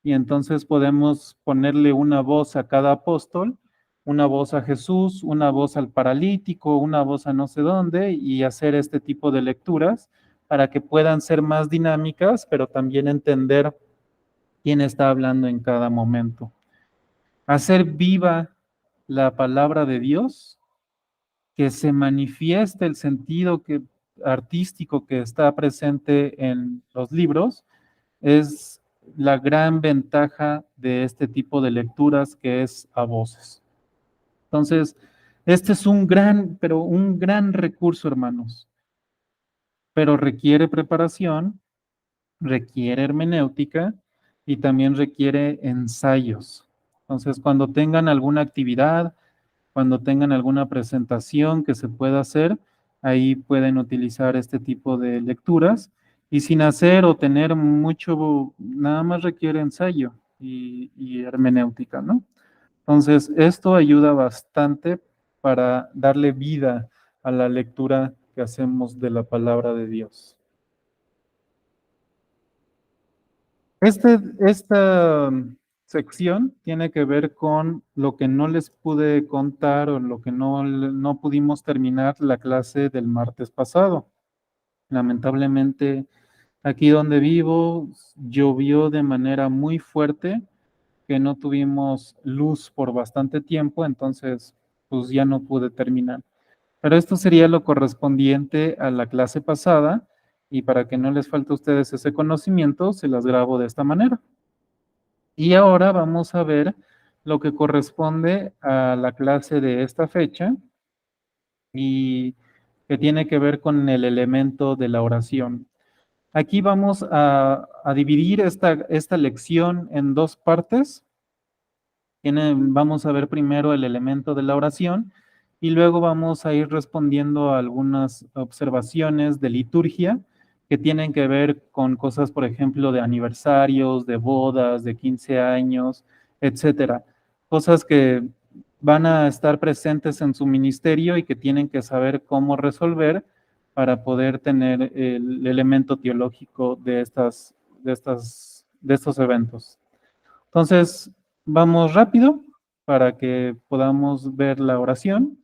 y entonces podemos ponerle una voz a cada apóstol, una voz a Jesús, una voz al paralítico, una voz a no sé dónde, y hacer este tipo de lecturas para que puedan ser más dinámicas, pero también entender quién está hablando en cada momento. Hacer viva la palabra de Dios, que se manifieste el sentido artístico que está presente en los libros, es la gran ventaja de este tipo de lecturas que es a voces. Entonces, este es pero un gran recurso, hermanos, pero requiere preparación, requiere hermenéutica y también requiere ensayos. Entonces, cuando tengan alguna actividad, cuando tengan alguna presentación que se pueda hacer, ahí pueden utilizar este tipo de lecturas. Y sin hacer o tener mucho, nada más requiere ensayo y hermenéutica, ¿no? Entonces, esto ayuda bastante para darle vida a la lectura que hacemos de la palabra de Dios. Esta sección tiene que ver con lo que no les pude contar o lo que no pudimos terminar la clase del martes pasado. Lamentablemente, aquí donde vivo, llovió de manera muy fuerte, que no tuvimos luz por bastante tiempo, entonces pues ya no pude terminar. Pero esto sería lo correspondiente a la clase pasada y para que no les falte a ustedes ese conocimiento, se las grabo de esta manera. Y ahora vamos a ver lo que corresponde a la clase de esta fecha y que tiene que ver con el elemento de la oración. Aquí vamos a dividir esta lección en dos partes. Vamos a ver primero el elemento de la oración y luego vamos a ir respondiendo a algunas observaciones de liturgia que tienen que ver con cosas, por ejemplo, de aniversarios, de bodas, de 15 años, etcétera. Cosas que van a estar presentes en su ministerio y que tienen que saber cómo resolver para poder tener el elemento teológico de estos eventos. Entonces, vamos rápido para que podamos ver la oración.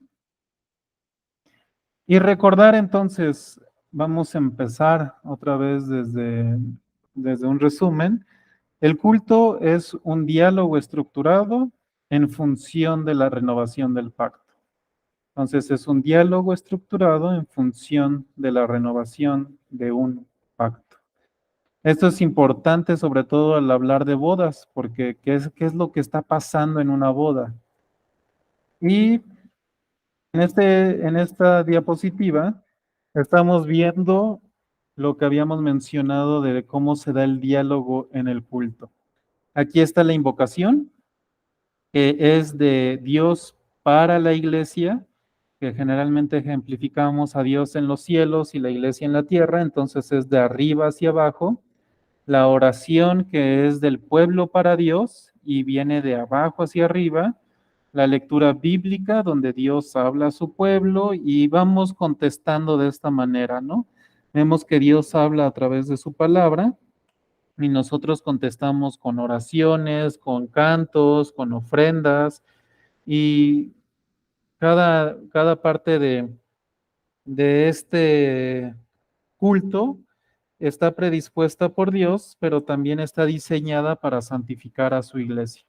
Y recordar entonces, vamos a empezar otra vez desde un resumen. El culto es un diálogo estructurado en función de la renovación del pacto. Entonces, es un diálogo estructurado en función de la renovación de un pacto. Esto es importante, sobre todo al hablar de bodas, porque qué es lo que está pasando en una boda? Y en esta diapositiva estamos viendo lo que habíamos mencionado de cómo se da el diálogo en el culto. Aquí está la invocación, que es de Dios para la iglesia, que generalmente ejemplificamos a Dios en los cielos y la iglesia en la tierra, entonces es de arriba hacia abajo. La oración que es del pueblo para Dios y viene de abajo hacia arriba. La lectura bíblica donde Dios habla a su pueblo y vamos contestando de esta manera, ¿no? Vemos que Dios habla a través de su palabra y nosotros contestamos con oraciones, con cantos, con ofrendas y cada parte de este culto está predispuesta por Dios, pero también está diseñada para santificar a su iglesia.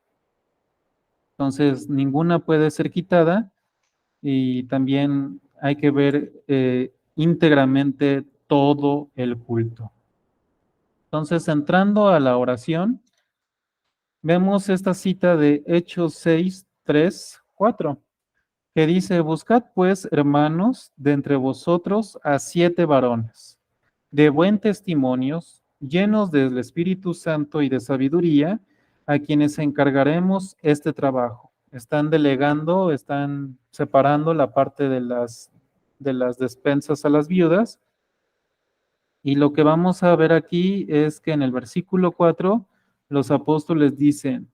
Entonces, ninguna puede ser quitada y también hay que ver íntegramente todo el culto. Entonces, entrando a la oración, vemos esta cita de Hechos 6, 3, 4, que dice, buscad pues, hermanos, de entre vosotros a 7 varones, de buen testimonios, llenos del Espíritu Santo y de sabiduría, a quienes encargaremos este trabajo. Están delegando, están separando la parte de las despensas a las viudas. Y lo que vamos a ver aquí es que en el versículo 4, los apóstoles dicen,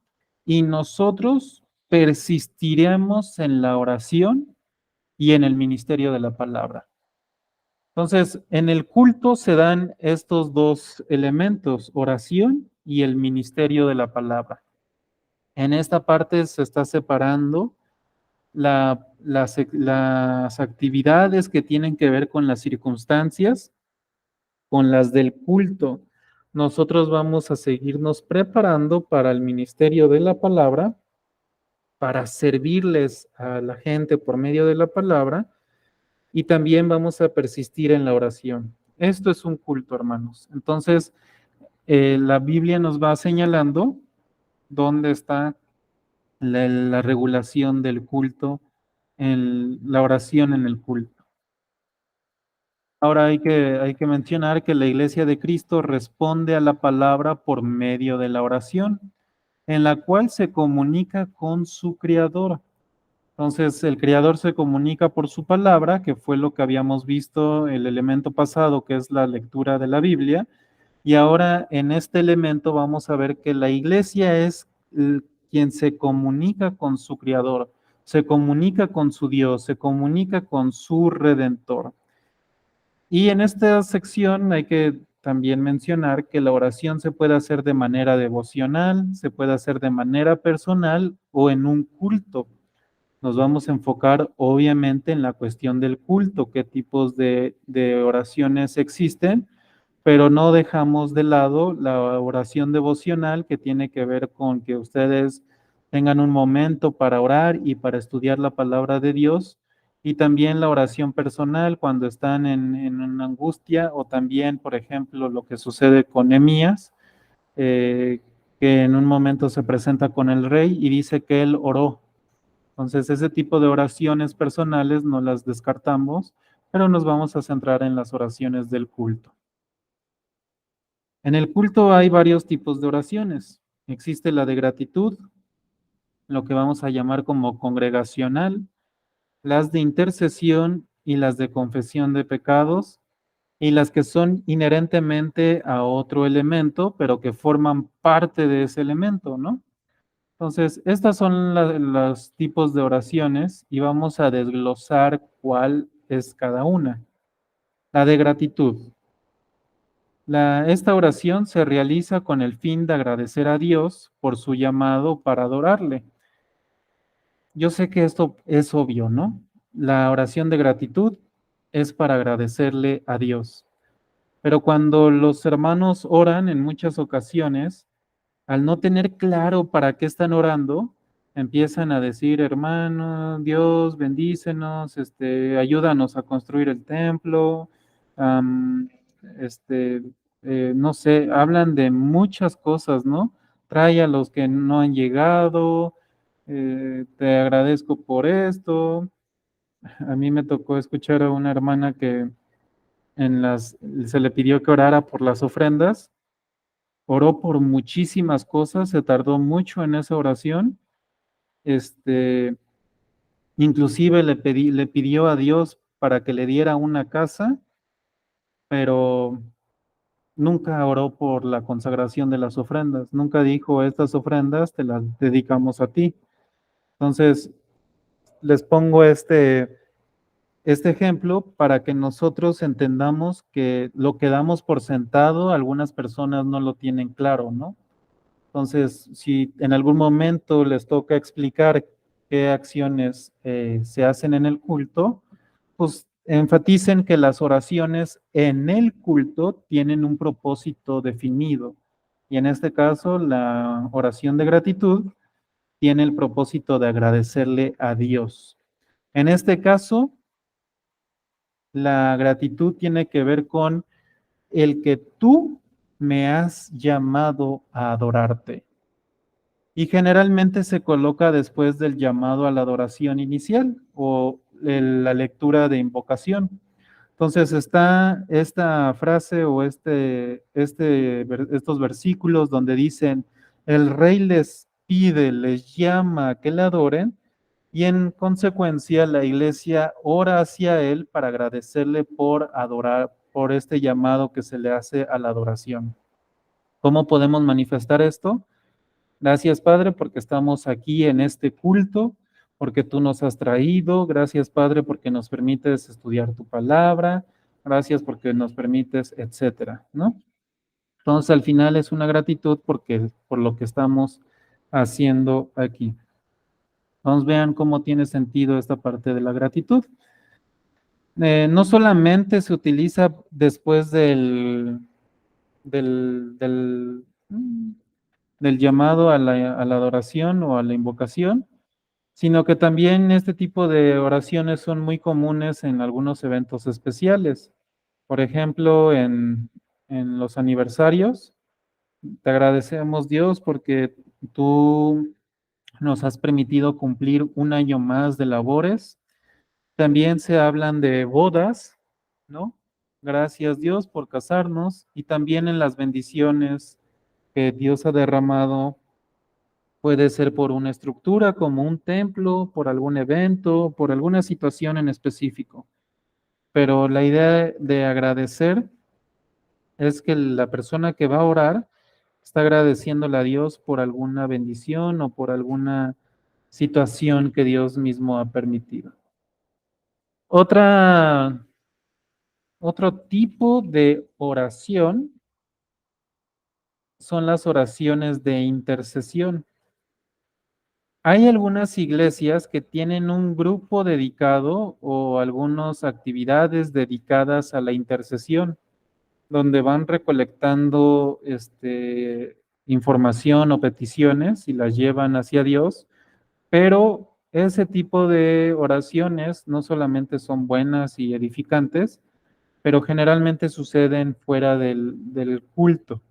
y nosotros persistiremos en la oración y en el ministerio de la palabra. Entonces, en el culto se dan estos dos elementos, oración y el ministerio de la palabra. En esta parte se está separando las actividades que tienen que ver con las circunstancias, con las del culto. Nosotros vamos a seguirnos preparando para el ministerio de la palabra, para servirles a la gente por medio de la palabra, y también vamos a persistir en la oración. Esto es un culto, hermanos. Entonces, la Biblia nos va señalando dónde está la regulación del culto, en la oración en el culto. Ahora hay que mencionar que la Iglesia de Cristo responde a la palabra por medio de la oración, en la cual se comunica con su Creador. Entonces, el Creador se comunica por su palabra, que fue lo que habíamos visto el elemento pasado, que es la lectura de la Biblia. Y ahora en este elemento vamos a ver que la iglesia es quien se comunica con su Creador, se comunica con su Dios, se comunica con su Redentor. Y en esta sección hay que también mencionar que la oración se puede hacer de manera devocional, se puede hacer de manera personal o en un culto. Nos vamos a enfocar obviamente en la cuestión del culto, qué tipos de oraciones existen, pero no dejamos de lado la oración devocional que tiene que ver con que ustedes tengan un momento para orar y para estudiar la palabra de Dios, y también la oración personal cuando están en una angustia, o también, por ejemplo, lo que sucede con Nehemías, que en un momento se presenta con el rey y dice que él oró. Entonces, ese tipo de oraciones personales no las descartamos, pero nos vamos a centrar en las oraciones del culto. En el culto hay varios tipos de oraciones. Existe la de gratitud, lo que vamos a llamar como congregacional, las de intercesión y las de confesión de pecados, y las que son inherentemente a otro elemento, pero que forman parte de ese elemento, ¿no? Entonces, estas son los tipos de oraciones y vamos a desglosar cuál es cada una. La de gratitud. Esta oración se realiza con el fin de agradecer a Dios por su llamado para adorarle. Yo sé que esto es obvio, ¿no? La oración de gratitud es para agradecerle a Dios. Pero cuando los hermanos oran en muchas ocasiones, al no tener claro para qué están orando, empiezan a decir, hermano, Dios, bendícenos, ayúdanos a construir el templo, um, este, no sé, hablan de muchas cosas, ¿no? Trae a los que no han llegado, te agradezco por esto. A mí me tocó escuchar a una hermana que se le pidió que orara por las ofrendas, oró por muchísimas cosas, se tardó mucho en esa oración, este, Inclusive le pidió a Dios para que le diera una casa, pero nunca oró por la consagración de las ofrendas, nunca dijo, estas ofrendas te las dedicamos a ti. Entonces, les pongo este ejemplo para que nosotros entendamos que lo que damos por sentado, algunas personas no lo tienen claro, ¿no? Entonces, si en algún momento les toca explicar qué acciones se hacen en el culto, pues enfaticen que las oraciones en el culto tienen un propósito definido. Y en este caso, la oración de gratitud tiene el propósito de agradecerle a Dios. En este caso, la gratitud tiene que ver con el que tú me has llamado a adorarte. Y generalmente se coloca después del llamado a la adoración inicial o la lectura de invocación. Entonces está esta frase o estos versículos donde dicen, el rey les pide, les llama que le adoren y en consecuencia la iglesia ora hacia él para agradecerle por adorar, por este llamado que se le hace a la adoración. ¿Cómo podemos manifestar esto? Gracias, Padre, porque estamos aquí en este culto, porque tú nos has traído. Gracias, Padre, porque nos permites estudiar tu palabra. Gracias porque nos permites, etcétera, ¿no? Entonces, al final es una gratitud porque por lo que estamos haciendo aquí. Entonces, vean cómo tiene sentido esta parte de la gratitud. No solamente se utiliza después del, del, del llamado a la adoración o a la invocación, sino que también este tipo de oraciones son muy comunes en algunos eventos especiales. Por ejemplo, en los aniversarios, te agradecemos Dios porque tú nos has permitido cumplir un año más de labores. También se hablan de bodas, ¿no? Gracias Dios por casarnos y también en las bendiciones que Dios ha derramado. Puede ser por una estructura como un templo, por algún evento, por alguna situación en específico. Pero la idea de agradecer es que la persona que va a orar está agradeciéndole a Dios por alguna bendición o por alguna situación que Dios mismo ha permitido. Otra, otro tipo de oración son las oraciones de intercesión. Hay algunas iglesias que tienen un grupo dedicado o algunas actividades dedicadas a la intercesión, donde van recolectando información o peticiones y las llevan hacia Dios, pero ese tipo de oraciones no solamente son buenas y edificantes, pero generalmente suceden fuera del culto.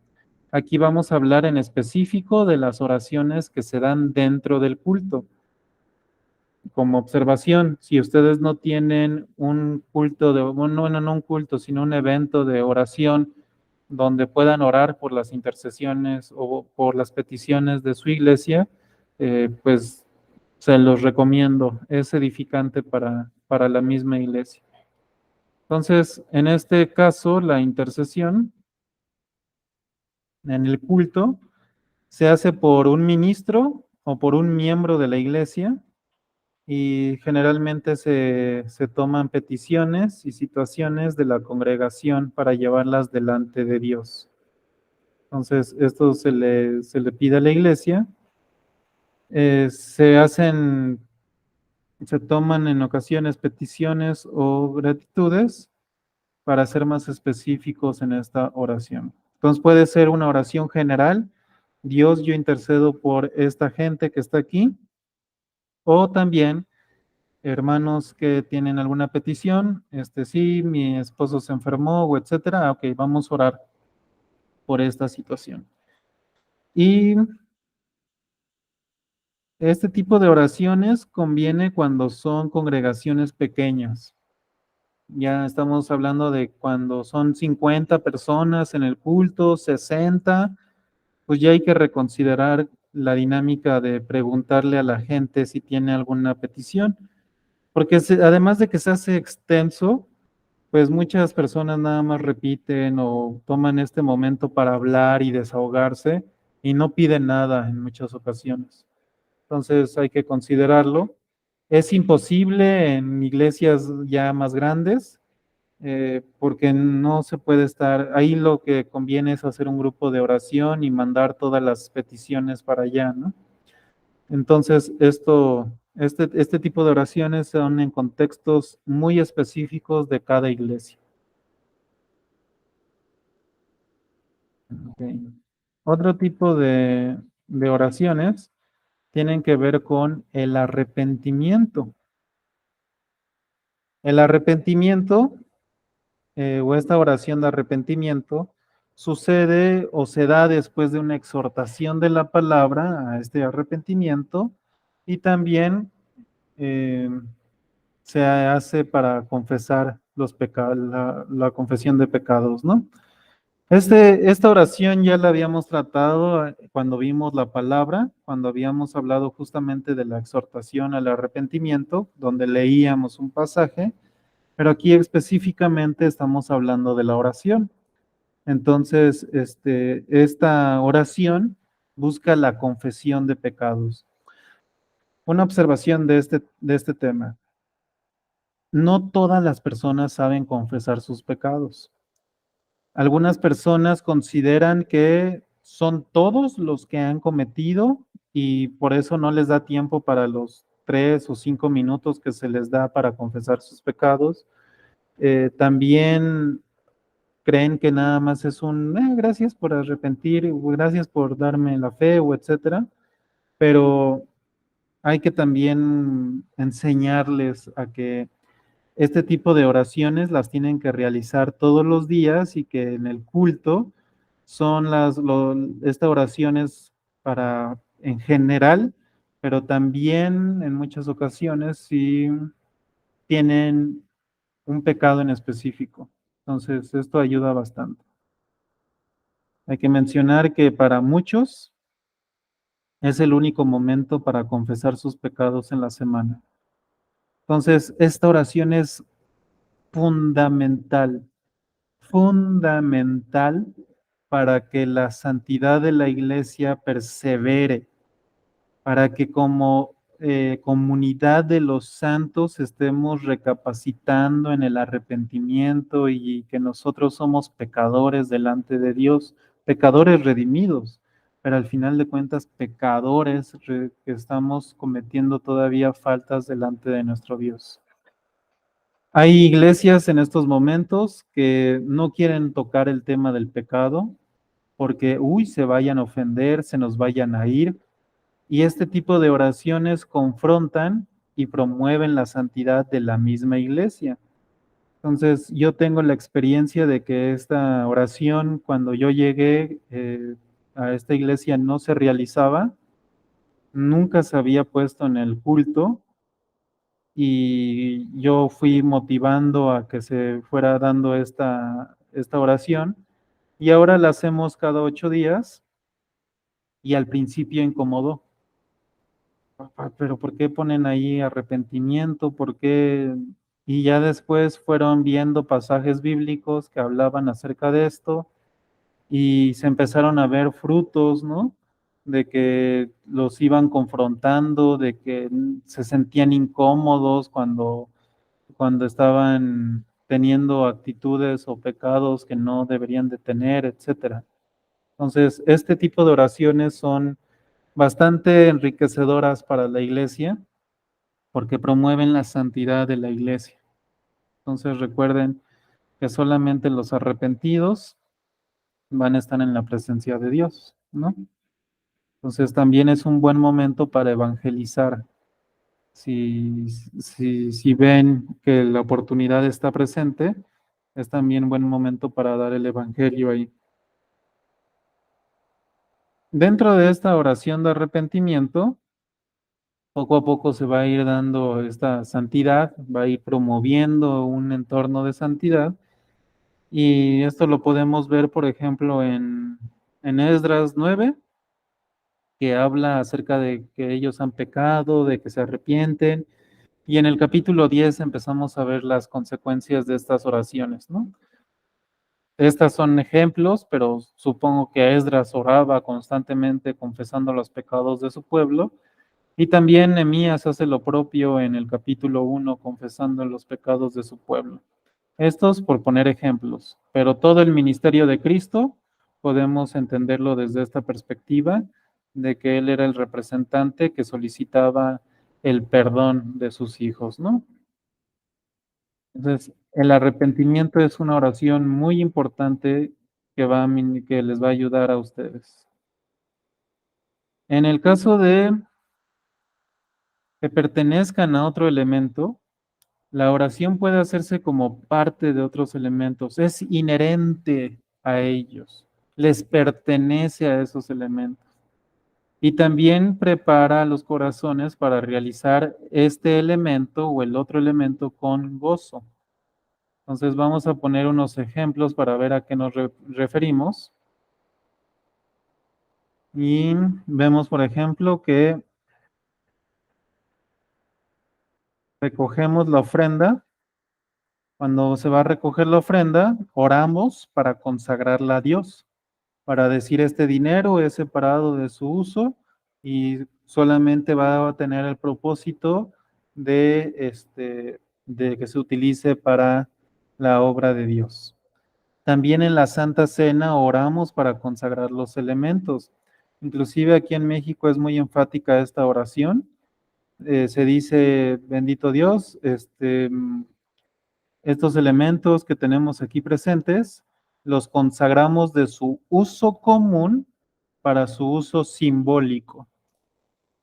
Aquí vamos a hablar en específico de las oraciones que se dan dentro del culto. Como observación, si ustedes no tienen un culto bueno, no un culto, sino un evento de oración donde puedan orar por las intercesiones o por las peticiones de su iglesia, pues se los recomiendo, es edificante para la misma iglesia. Entonces, en este caso, la intercesión en el culto se hace por un ministro o por un miembro de la iglesia y generalmente se toman peticiones y situaciones de la congregación para llevarlas delante de Dios. Entonces, esto se le pide a la iglesia. Se toman en ocasiones peticiones o gratitudes para ser más específicos en esta oración. Entonces puede ser una oración general, Dios, yo intercedo por esta gente que está aquí, o también hermanos que tienen alguna petición, sí, mi esposo se enfermó o etcétera, ok, vamos a orar por esta situación. Y este tipo de oraciones conviene cuando son congregaciones pequeñas. Ya estamos hablando de cuando son 50 personas en el culto, 60, pues ya hay que reconsiderar la dinámica de preguntarle a la gente si tiene alguna petición. porque además de que se hace extenso, pues muchas personas nada más repiten o toman este momento para hablar y desahogarse y no piden nada en muchas ocasiones. Entonces hay que considerarlo. Es imposible en iglesias ya más grandes, porque no se puede estar, ahí lo que conviene es hacer un grupo de oración y mandar todas las peticiones para allá, ¿no? Entonces, este tipo de oraciones son en contextos muy específicos de cada iglesia. Ok. Otro tipo de oraciones tienen que ver con el arrepentimiento. El arrepentimiento, o esta oración de arrepentimiento, sucede o se da después de una exhortación de la palabra a este arrepentimiento y también eh, se hace para confesar los pecados, la confesión de pecados, ¿no? Esta oración ya la habíamos tratado cuando vimos la palabra, cuando habíamos hablado justamente de la exhortación al arrepentimiento, donde leíamos un pasaje, pero aquí específicamente estamos hablando de la oración. Entonces, esta oración busca la confesión de pecados. Una observación de este tema. No todas las personas saben confesar sus pecados. Algunas personas consideran que son todos los que han cometido y por eso no les da tiempo para los 3 o 5 minutos que se les da para confesar sus pecados. También creen que nada más es un gracias por arrepentir, gracias por darme la fe o etcétera, pero hay que también enseñarles a que este tipo de oraciones las tienen que realizar todos los días y que en el culto son estas oraciones para en general, pero también en muchas ocasiones si tienen un pecado en específico. Entonces, esto ayuda bastante. Hay que mencionar que para muchos es el único momento para confesar sus pecados en la semana. Entonces, esta oración es fundamental, fundamental para que la santidad de la iglesia persevere, para que como comunidad de los santos estemos recapacitando en el arrepentimiento y que nosotros somos pecadores delante de Dios, pecadores redimidos, pero al final de cuentas pecadores que estamos cometiendo todavía faltas delante de nuestro Dios. Hay iglesias en estos momentos que no quieren tocar el tema del pecado porque, se vayan a ofender, se nos vayan a ir. Y este tipo de oraciones confrontan y promueven la santidad de la misma iglesia. Entonces, yo tengo la experiencia de que esta oración, cuando yo llegué a esta iglesia, no se realizaba, nunca se había puesto en el culto y yo fui motivando a que se fuera dando esta oración y ahora la hacemos cada 8 días y al principio incomodó. Pero ¿por qué ponen ahí arrepentimiento? ¿Por qué? Y ya después fueron viendo pasajes bíblicos que hablaban acerca de esto y se empezaron a ver frutos, ¿no? De que los iban confrontando, de que se sentían incómodos cuando estaban teniendo actitudes o pecados que no deberían de tener, etcétera. Entonces, este tipo de oraciones son bastante enriquecedoras para la iglesia porque promueven la santidad de la iglesia. Entonces recuerden que solamente los arrepentidos van a estar en la presencia de Dios, ¿no? Entonces también es un buen momento para evangelizar. Si ven que la oportunidad está presente, es también buen momento para dar el evangelio ahí. Dentro de esta oración de arrepentimiento, poco a poco se va a ir dando esta santidad, va a ir promoviendo un entorno de santidad. Y esto lo podemos ver, por ejemplo, en Esdras 9, que habla acerca de que ellos han pecado, de que se arrepienten. Y en el capítulo 10 empezamos a ver las consecuencias de estas oraciones, ¿no? Estas son ejemplos, pero supongo que Esdras oraba constantemente confesando los pecados de su pueblo. Y también Nehemías hace lo propio en el capítulo 1, confesando los pecados de su pueblo. Estos por poner ejemplos, pero todo el ministerio de Cristo podemos entenderlo desde esta perspectiva de que Él era el representante que solicitaba el perdón de sus hijos, ¿no? Entonces, el arrepentimiento es una oración muy importante que les va a ayudar a ustedes. En el caso de que pertenezcan a otro elemento, la oración puede hacerse como parte de otros elementos, es inherente a ellos, les pertenece a esos elementos. Y también prepara los corazones para realizar este elemento o el otro elemento con gozo. Entonces vamos a poner unos ejemplos para ver a qué nos referimos. Y vemos, por ejemplo, que recogemos la ofrenda. Cuando se va a recoger la ofrenda, oramos para consagrarla a Dios, para decir este dinero es separado de su uso y solamente va a tener el propósito de que se utilice para la obra de Dios. También en la Santa Cena oramos para consagrar los elementos. Inclusive aquí en México es muy enfática esta oración. Se dice, bendito Dios, estos elementos que tenemos aquí presentes, los consagramos de su uso común para su uso simbólico.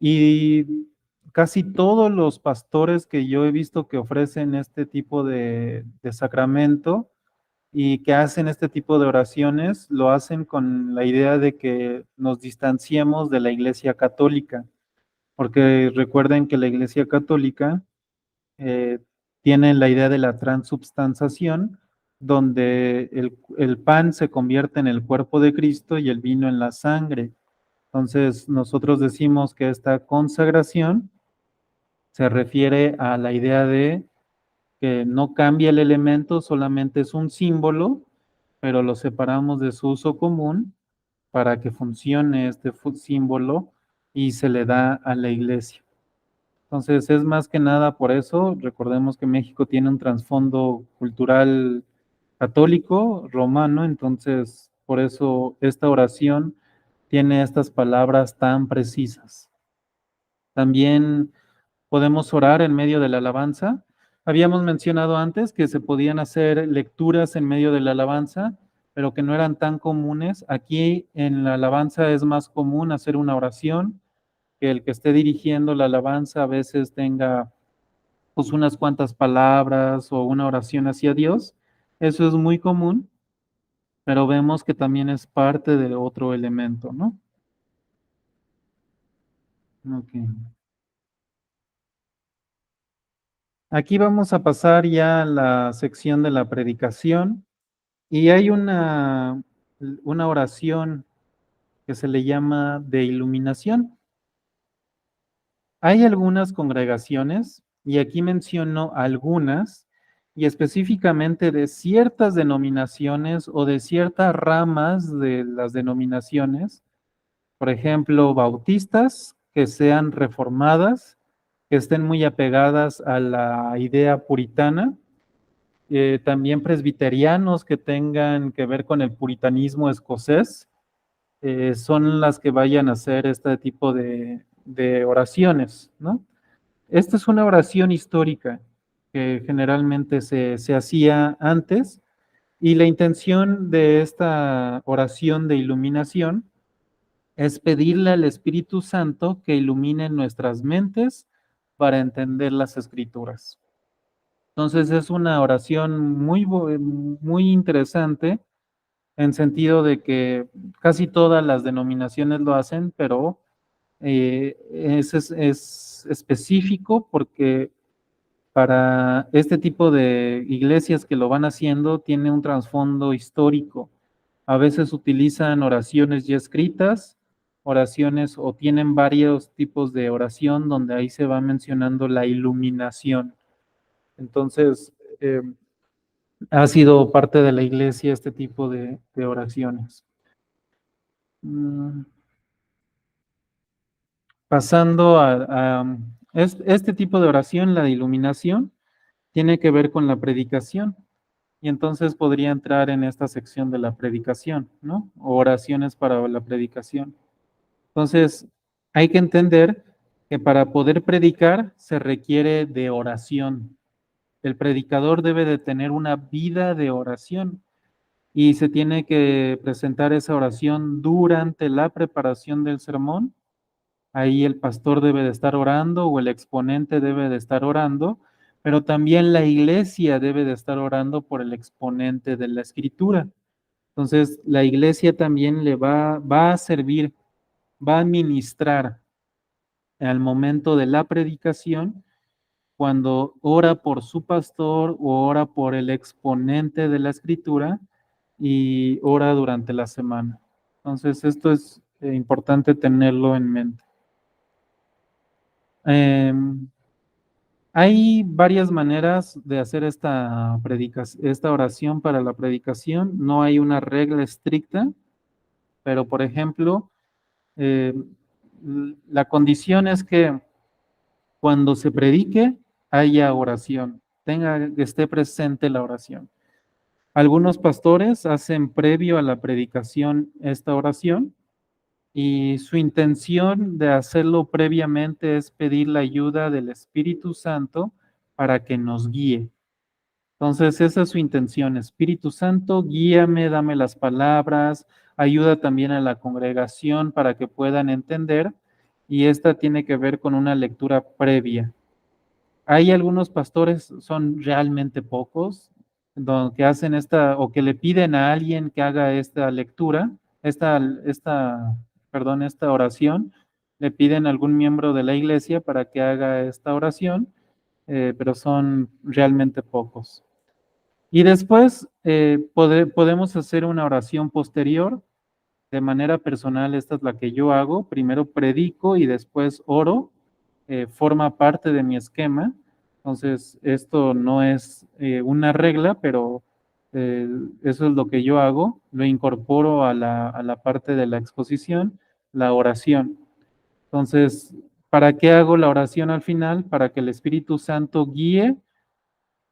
Y casi todos los pastores que yo he visto que ofrecen este tipo de sacramento y que hacen este tipo de oraciones, lo hacen con la idea de que nos distanciemos de la Iglesia Católica, porque recuerden que la Iglesia Católica eh, tiene la idea de la transubstanciación, donde el pan se convierte en el cuerpo de Cristo y el vino en la sangre. Entonces, nosotros decimos que esta consagración se refiere a la idea de que no cambia el elemento, solamente es un símbolo, pero lo separamos de su uso común para que funcione este símbolo y se le da a la iglesia. Entonces, es más que nada por eso. Recordemos que México tiene un trasfondo cultural católico, romano, entonces por eso esta oración tiene estas palabras tan precisas. También podemos orar en medio de la alabanza. Habíamos mencionado antes que se podían hacer lecturas en medio de la alabanza, pero que no eran tan comunes. Aquí en la alabanza es más común hacer una oración, que el que esté dirigiendo la alabanza a veces tenga pues unas cuantas palabras o una oración hacia Dios. Eso es muy común, pero vemos que también es parte de otro elemento, ¿no? Ok. Aquí vamos a pasar ya a la sección de la predicación y hay una oración que se le llama de iluminación. Hay algunas congregaciones, y aquí menciono algunas, y específicamente de ciertas denominaciones o de ciertas ramas de las denominaciones, por ejemplo, bautistas que sean reformadas, que estén muy apegadas a la idea puritana, también presbiterianos que tengan que ver con el puritanismo escocés, son las que vayan a hacer este tipo de oraciones, ¿no? Esta es una oración histórica que generalmente se hacía antes y la intención de esta oración de iluminación es pedirle al Espíritu Santo que ilumine nuestras mentes para entender las escrituras. Entonces es una oración muy interesante en sentido de que casi todas las denominaciones lo hacen, pero es específico porque para este tipo de iglesias que lo van haciendo tiene un trasfondo histórico. A veces utilizan oraciones ya escritas, oraciones o tienen varios tipos de oración donde ahí se va mencionando la iluminación. Entonces, ha sido parte de la iglesia este tipo de oraciones. Pasando este tipo de oración, la de iluminación, tiene que ver con la predicación. Y entonces podría entrar en esta sección de la predicación, ¿no? O oraciones para la predicación. Entonces, hay que entender que para poder predicar se requiere de oración. El predicador debe de tener una vida de oración y se tiene que presentar esa oración durante la preparación del sermón. Ahí el pastor debe de estar orando o el exponente debe de estar orando, pero también la iglesia debe de estar orando por el exponente de la escritura. Entonces, la iglesia también va a servir, va a ministrar al momento de la predicación cuando ora por su pastor o ora por el exponente de la escritura y ora durante la semana. Entonces, esto es importante tenerlo en mente. Hay varias maneras de hacer esta oración para la predicación. No hay una regla estricta, pero por ejemplo, eh, la condición es que cuando se predique haya oración, que esté presente la oración. Algunos pastores hacen previo a la predicación esta oración y su intención de hacerlo previamente es pedir la ayuda del Espíritu Santo para que nos guíe. Entonces, esa es su intención. Espíritu Santo, guíame, dame las palabras, ayuda también a la congregación para que puedan entender. Y esta tiene que ver con una lectura previa. Hay algunos pastores, son realmente pocos, que hacen o que le piden a alguien que haga esta lectura, esta oración, le piden a algún miembro de la iglesia para que haga esta oración, pero son realmente pocos. Y después podemos hacer una oración posterior de manera personal. Esta es la que yo hago. Primero predico y después oro. Forma parte de mi esquema. Entonces, esto no es una regla, pero eso es lo que yo hago. Lo incorporo a la parte de la exposición, la oración. Entonces, ¿para qué hago la oración al final? Para que el Espíritu Santo guíe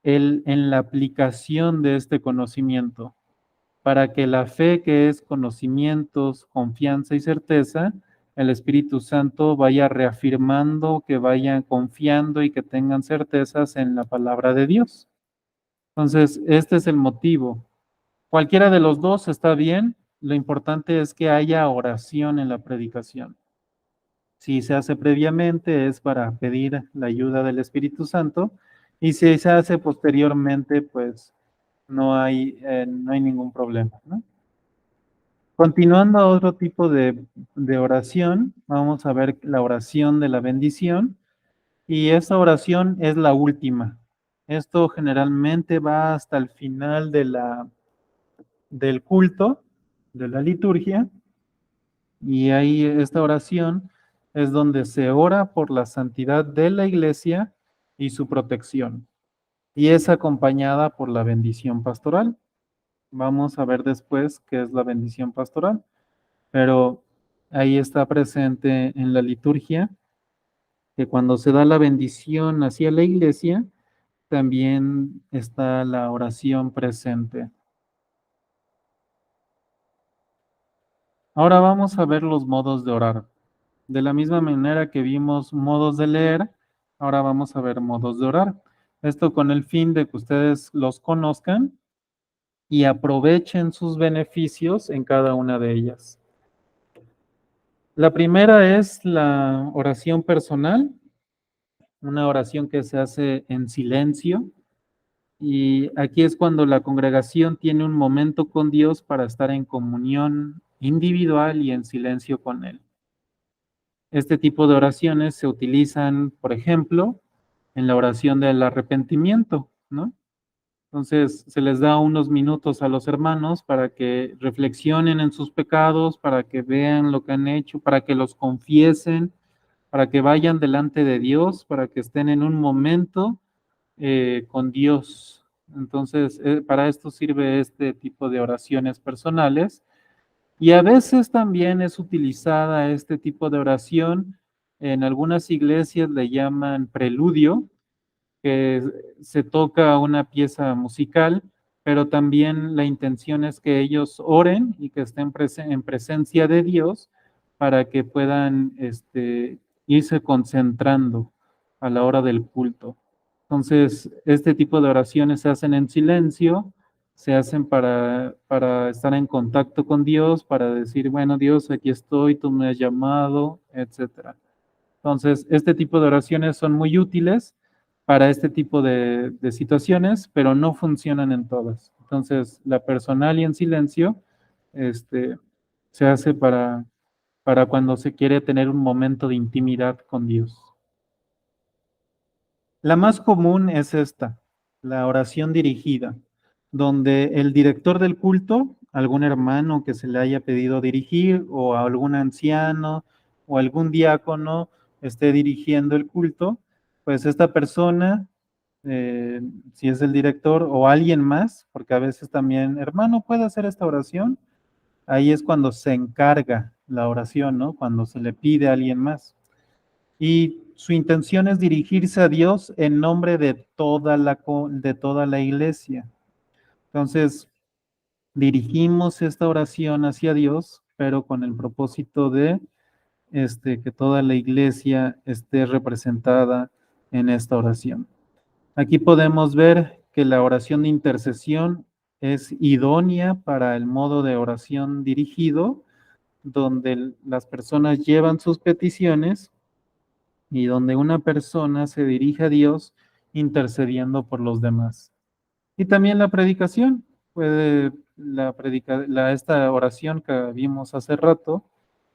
en la aplicación de este conocimiento, para que la fe, que es conocimientos, confianza y certeza, el Espíritu Santo vaya reafirmando, que vayan confiando y que tengan certezas en la palabra de Dios. Entonces, este es el motivo. Cualquiera de los dos está bien, lo importante es que haya oración en la predicación. Si se hace previamente es para pedir la ayuda del Espíritu Santo y si se hace posteriormente, pues no hay ningún problema, ¿no? Continuando a otro tipo de oración, vamos a ver la oración de la bendición y esta oración es la última. Esto generalmente va hasta el final del culto, de la liturgia, y ahí esta oración es donde se ora por la santidad de la iglesia y su protección. Y es acompañada por la bendición pastoral. Vamos a ver después qué es la bendición pastoral, pero ahí está presente en la liturgia que cuando se da la bendición hacia la iglesia, también está la oración presente. Ahora vamos a ver los modos de orar. De la misma manera que vimos modos de leer, ahora vamos a ver modos de orar. Esto con el fin de que ustedes los conozcan y aprovechen sus beneficios en cada una de ellas. La primera es la oración personal, una oración que se hace en silencio. Y aquí es cuando la congregación tiene un momento con Dios para estar en comunión individual y en silencio con Él. Este tipo de oraciones se utilizan, por ejemplo, en la oración del arrepentimiento, ¿no? Entonces, se les da unos minutos a los hermanos para que reflexionen en sus pecados, para que vean lo que han hecho, para que los confiesen, para que vayan delante de Dios, para que estén en un momento con Dios. Entonces, para esto sirve este tipo de oraciones personales. Y a veces también es utilizada este tipo de oración. En algunas iglesias le llaman preludio, que se toca una pieza musical, pero también la intención es que ellos oren y que estén en presencia de Dios para que puedan irse concentrando a la hora del culto. Entonces, este tipo de oraciones se hacen en silencio, se hacen para estar en contacto con Dios, para decir, bueno, Dios, aquí estoy, tú me has llamado, etcétera. Entonces, este tipo de oraciones son muy útiles para este tipo de situaciones, pero no funcionan en todas. Entonces, la personal y en silencio este, se hace para cuando se quiere tener un momento de intimidad con Dios. La más común es esta, la oración dirigida, donde el director del culto, algún hermano que se le haya pedido dirigir, o algún anciano, o algún diácono esté dirigiendo el culto, pues esta persona, eh, si es el director o alguien más, porque a veces también, hermano, ¿puede hacer esta oración? Ahí es cuando se encarga la oración, ¿no? Cuando se le pide a alguien más y su intención es dirigirse a Dios en nombre de toda la iglesia. Entonces, dirigimos esta oración hacia Dios, pero con el propósito de que toda la iglesia esté representada en esta oración. Aquí podemos ver que la oración de intercesión es idónea para el modo de oración dirigido, donde las personas llevan sus peticiones y donde una persona se dirige a Dios intercediendo por los demás. Y también la predicación, puede esta oración que vimos hace rato,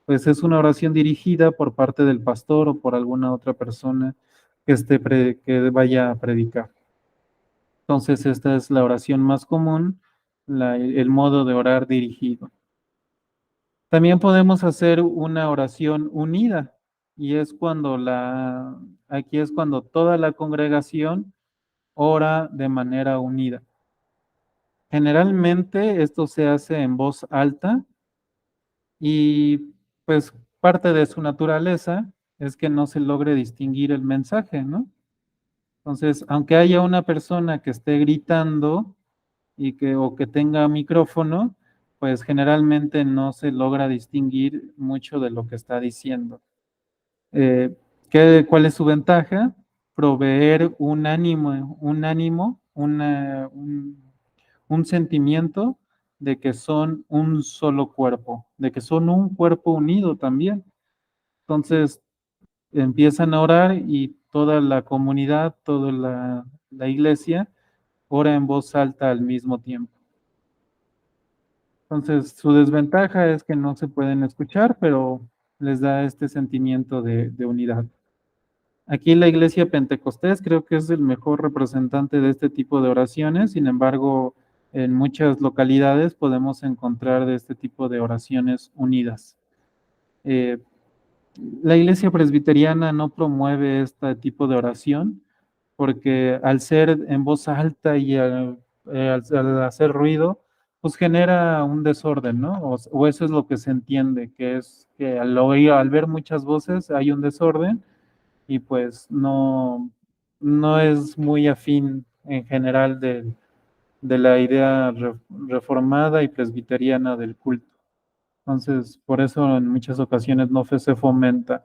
pues es una oración dirigida por parte del pastor o por alguna otra persona que vaya a predicar. Entonces, esta es la oración más común, el modo de orar dirigido. También podemos hacer una oración unida y es cuando aquí es cuando toda la congregación ora de manera unida. Generalmente esto se hace en voz alta y pues parte de su naturaleza es que no se logre distinguir el mensaje, ¿no? Entonces, aunque haya una persona que esté gritando o que tenga micrófono, pues generalmente no se logra distinguir mucho de lo que está diciendo. Eh, ¿Cuál es su ventaja? Proveer un sentimiento de que son un solo cuerpo, de que son un cuerpo unido también. Entonces empiezan a orar y toda la comunidad, toda la iglesia ora en voz alta al mismo tiempo. Entonces su desventaja es que no se pueden escuchar, pero les da este sentimiento de unidad. Aquí la iglesia pentecostés creo que es el mejor representante de este tipo de oraciones, sin embargo, en muchas localidades podemos encontrar de este tipo de oraciones unidas. Eh, la iglesia presbiteriana no promueve este tipo de oración porque al ser en voz alta y al hacer ruido, pues genera un desorden, ¿no? O eso es lo que se entiende, que es que al ver muchas voces hay un desorden y pues no es muy afín en general de la idea reformada y presbiteriana del culto. Entonces, por eso en muchas ocasiones no se fomenta.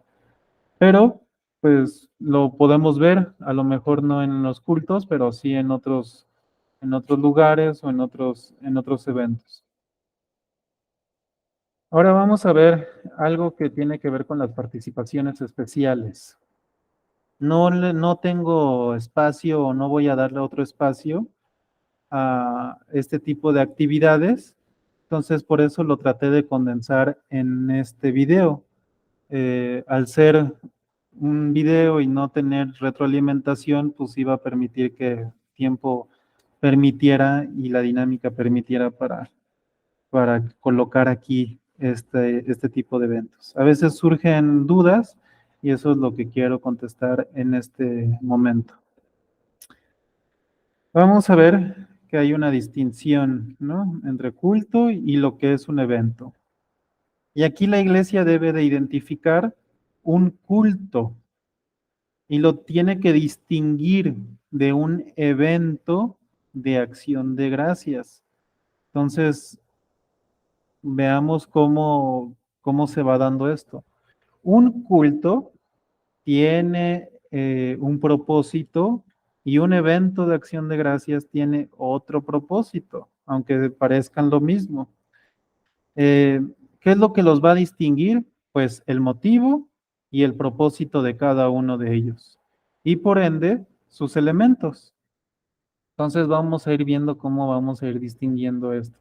Pero, pues lo podemos ver, a lo mejor no en los cultos, pero sí en otros lugares o en otros eventos. Ahora vamos a ver algo que tiene que ver con las participaciones especiales. No tengo espacio o no voy a darle otro espacio a este tipo de actividades, entonces por eso lo traté de condensar en este video. Al ser un video y no tener retroalimentación, pues iba a permitir que tiempo permitiera y la dinámica permitiera para colocar aquí este tipo de eventos. A veces surgen dudas y eso es lo que quiero contestar en este momento. Vamos a ver que hay una distinción, ¿no? Entre culto y lo que es un evento. Y aquí la iglesia debe de identificar un culto y lo tiene que distinguir de un evento de acción de gracias. Entonces, veamos cómo se va dando esto. Un culto tiene un propósito y un evento de acción de gracias tiene otro propósito, aunque parezcan lo mismo. Eh, ¿Qué es lo que los va a distinguir? Pues el motivo y el propósito de cada uno de ellos. Y por ende, sus elementos. Entonces vamos a ir viendo cómo vamos a ir distinguiendo esto.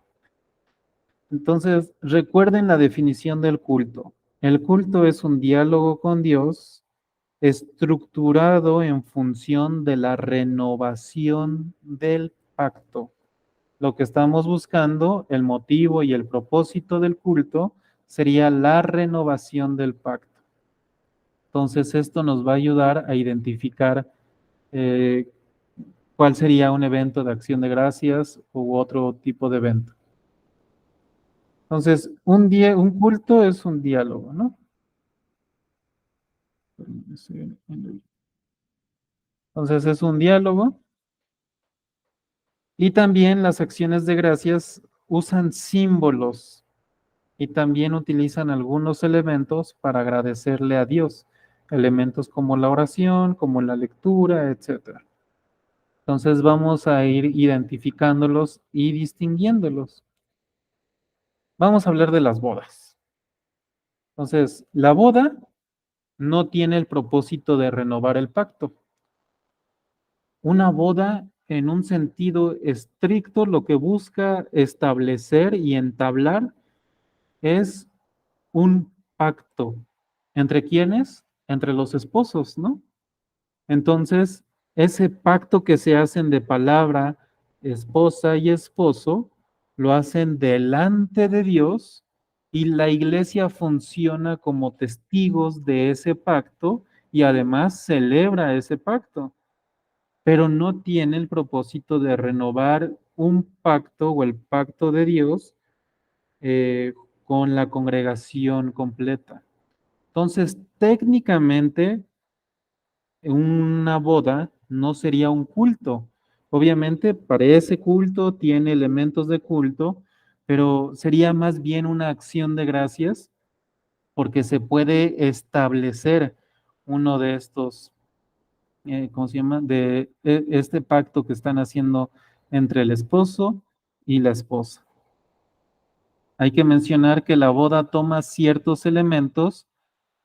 Entonces, recuerden la definición del culto. El culto es un diálogo con Dios estructurado en función de la renovación del pacto. Lo que estamos buscando, el motivo y el propósito del culto, sería la renovación del pacto. Entonces, esto nos va a ayudar a identificar eh, cuál sería un evento de acción de gracias u otro tipo de evento. Entonces, un culto es un diálogo, ¿no? Entonces, es un diálogo. Y también las acciones de gracias usan símbolos y también utilizan algunos elementos para agradecerle a Dios. Elementos como la oración, como la lectura, etcétera. Entonces vamos a ir identificándolos y distinguiéndolos. Vamos a hablar de las bodas. Entonces, la boda no tiene el propósito de renovar el pacto. Una boda, en un sentido estricto, lo que busca establecer y entablar es un pacto. ¿Entre quiénes? Entre los esposos, ¿no? Entonces, ese pacto que se hacen de palabra, esposa y esposo, lo hacen delante de Dios y la iglesia funciona como testigos de ese pacto y además celebra ese pacto, pero no tiene el propósito de renovar un pacto o el pacto de Dios eh, con la congregación completa. Entonces, técnicamente, una boda no sería un culto. Obviamente, parece culto, tiene elementos de culto, pero sería más bien una acción de gracias porque se puede establecer uno de estos, ¿cómo se llama? De este pacto que están haciendo entre el esposo y la esposa. Hay que mencionar que la boda toma ciertos elementos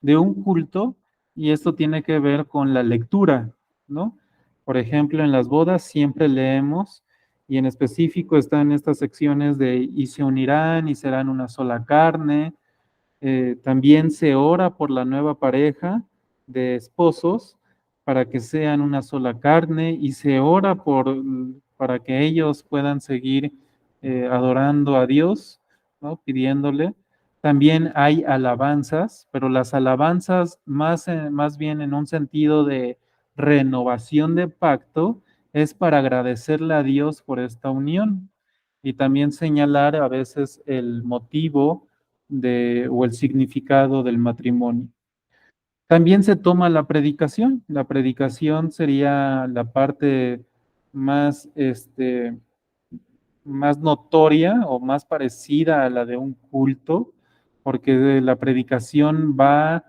de un culto y esto tiene que ver con la lectura, ¿no? Por ejemplo, en las bodas siempre leemos y en específico están estas secciones de y se unirán y serán una sola carne. También se ora por la nueva pareja de esposos para que sean una sola carne y se ora para que ellos puedan seguir adorando a Dios, ¿no? Pidiéndole. También hay alabanzas, pero las alabanzas más bien en un sentido de renovación de pacto es para agradecerle a Dios por esta unión y también señalar a veces el motivo o el significado del matrimonio. También se toma la predicación. La predicación sería la parte más, más notoria o más parecida a la de un culto, porque la predicación va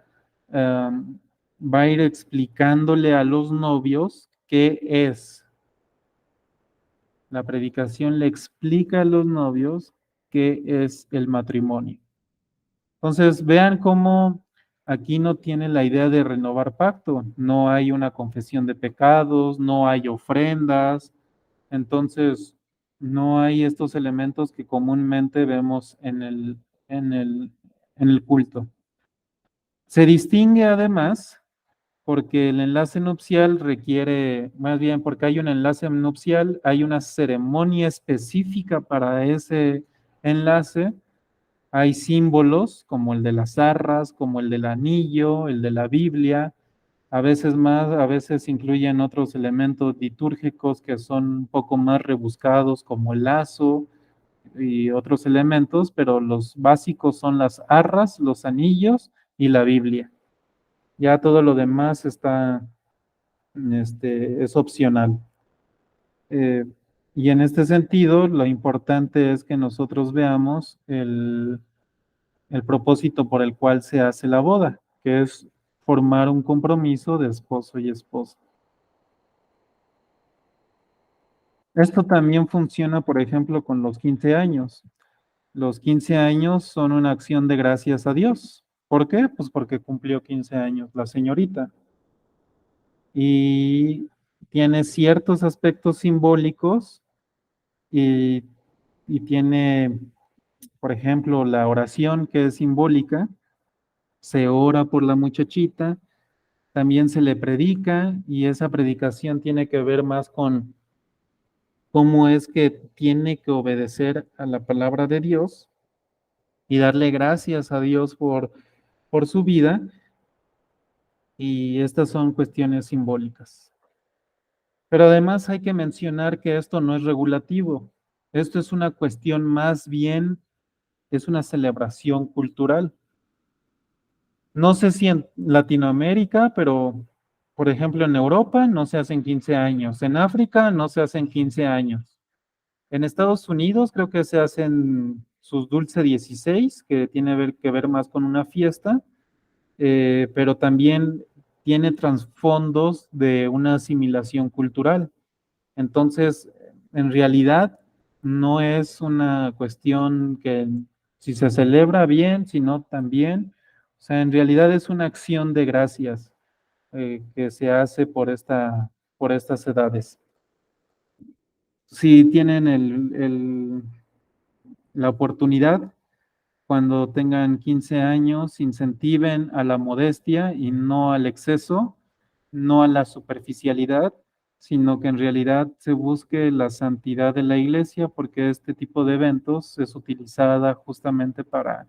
a ir explicándole a los novios qué es. La predicación le explica a los novios qué es el matrimonio. Entonces, vean cómo aquí no tiene la idea de renovar pacto, no hay una confesión de pecados, no hay ofrendas, entonces no hay estos elementos que comúnmente vemos en el culto. Se distingue además porque el enlace nupcial requiere, más bien porque hay un enlace nupcial, hay una ceremonia específica para ese enlace, hay símbolos como el de las arras, como el del anillo, el de la Biblia, a veces más, a veces incluyen otros elementos litúrgicos que son un poco más rebuscados, como el lazo y otros elementos, pero los básicos son las arras, los anillos y la Biblia. Ya todo lo demás es opcional. Eh, y en este sentido, lo importante es que nosotros veamos el propósito por el cual se hace la boda, que es formar un compromiso de esposo y esposa. Esto también funciona, por ejemplo, con los 15 años. Los 15 años son una acción de gracias a Dios. ¿Por qué? Pues porque cumplió 15 años la señorita. Y tiene ciertos aspectos simbólicos y, y tiene, por ejemplo, la oración que es simbólica. Se ora por la muchachita, también se le predica y esa predicación tiene que ver más con cómo es que tiene que obedecer a la palabra de Dios y darle gracias a Dios por su vida. Y estas son cuestiones simbólicas. Pero además hay que mencionar que esto no es regulativo. Esto es una cuestión más bien, es una celebración cultural. No sé si en Latinoamérica, pero por ejemplo en Europa no se hacen 15 años. En África no se hacen 15 años. En Estados Unidos creo que se hacen sus dulce 16, que tiene que ver más con una fiesta, pero también tiene trasfondos de una asimilación cultural. Entonces, en realidad, no es una cuestión que si se celebra bien, sino también, o sea, en realidad es una acción de gracias que se hace por estas edades. Si tienen la oportunidad, cuando tengan 15 años, incentiven a la modestia y no al exceso, no a la superficialidad, sino que en realidad se busque la santidad de la iglesia, porque este tipo de eventos es utilizada justamente para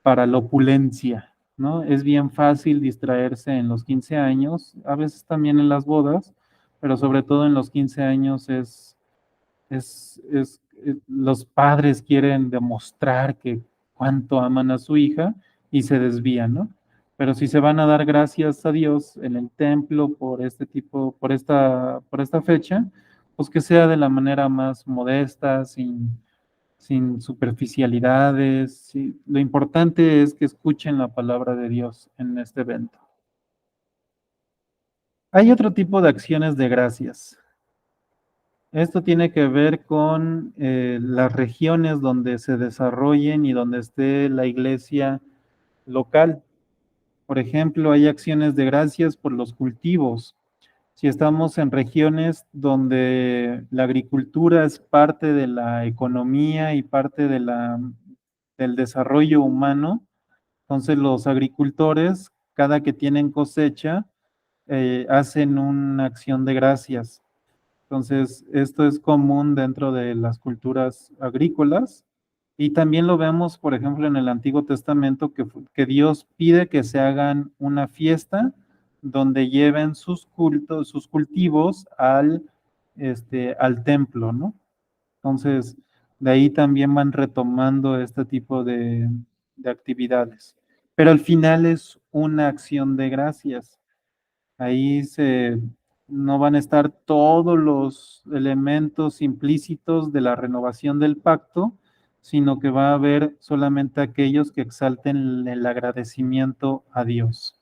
la opulencia, ¿no? Es bien fácil distraerse en los 15 años, a veces también en las bodas, pero sobre todo en los 15 años los padres quieren demostrar que cuánto aman a su hija y se desvían, ¿no? Pero si se van a dar gracias a Dios en el templo por este tipo, por esta fecha, pues que sea de la manera más modesta, sin superficialidades. Lo importante es que escuchen la palabra de Dios en este evento. Hay otro tipo de acciones de gracias. Esto tiene que ver con las regiones donde se desarrollen y donde esté la iglesia local. Por ejemplo, hay acciones de gracias por los cultivos. Si estamos en regiones donde la agricultura es parte de la economía y parte del desarrollo humano, entonces los agricultores, cada que tienen cosecha, hacen una acción de gracias. Entonces, esto es común dentro de las culturas agrícolas y también lo vemos, por ejemplo, en el Antiguo Testamento, que Dios pide que se hagan una fiesta donde lleven sus cultos, sus cultivos al templo, ¿no? Entonces, de ahí también van retomando este tipo de actividades. Pero al final es una acción de gracias. Ahí no van a estar todos los elementos implícitos de la renovación del pacto, sino que va a haber solamente aquellos que exalten el agradecimiento a Dios.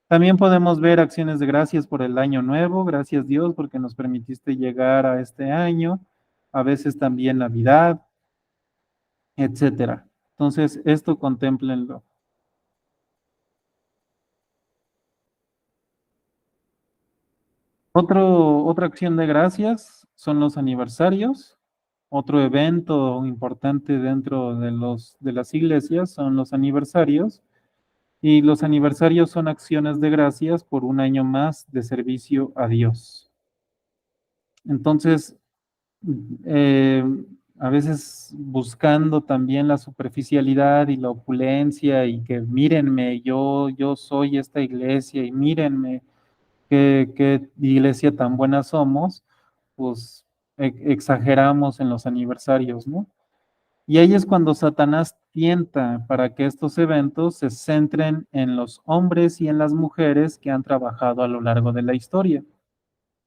También podemos ver acciones de gracias por el año nuevo, gracias Dios porque nos permitiste llegar a este año, a veces también Navidad, etcétera. Entonces, esto contémplenlo. Otra acción de gracias son los aniversarios. Otro evento importante dentro de las iglesias son los aniversarios. Y los aniversarios son acciones de gracias por un año más de servicio a Dios. Entonces, eh, a veces buscando también la superficialidad y la opulencia y que mírenme, yo soy esta iglesia y mírenme qué iglesia tan buena somos, pues exageramos en los aniversarios, ¿no? Y ahí es cuando Satanás tienta para que estos eventos se centren en los hombres y en las mujeres que han trabajado a lo largo de la historia.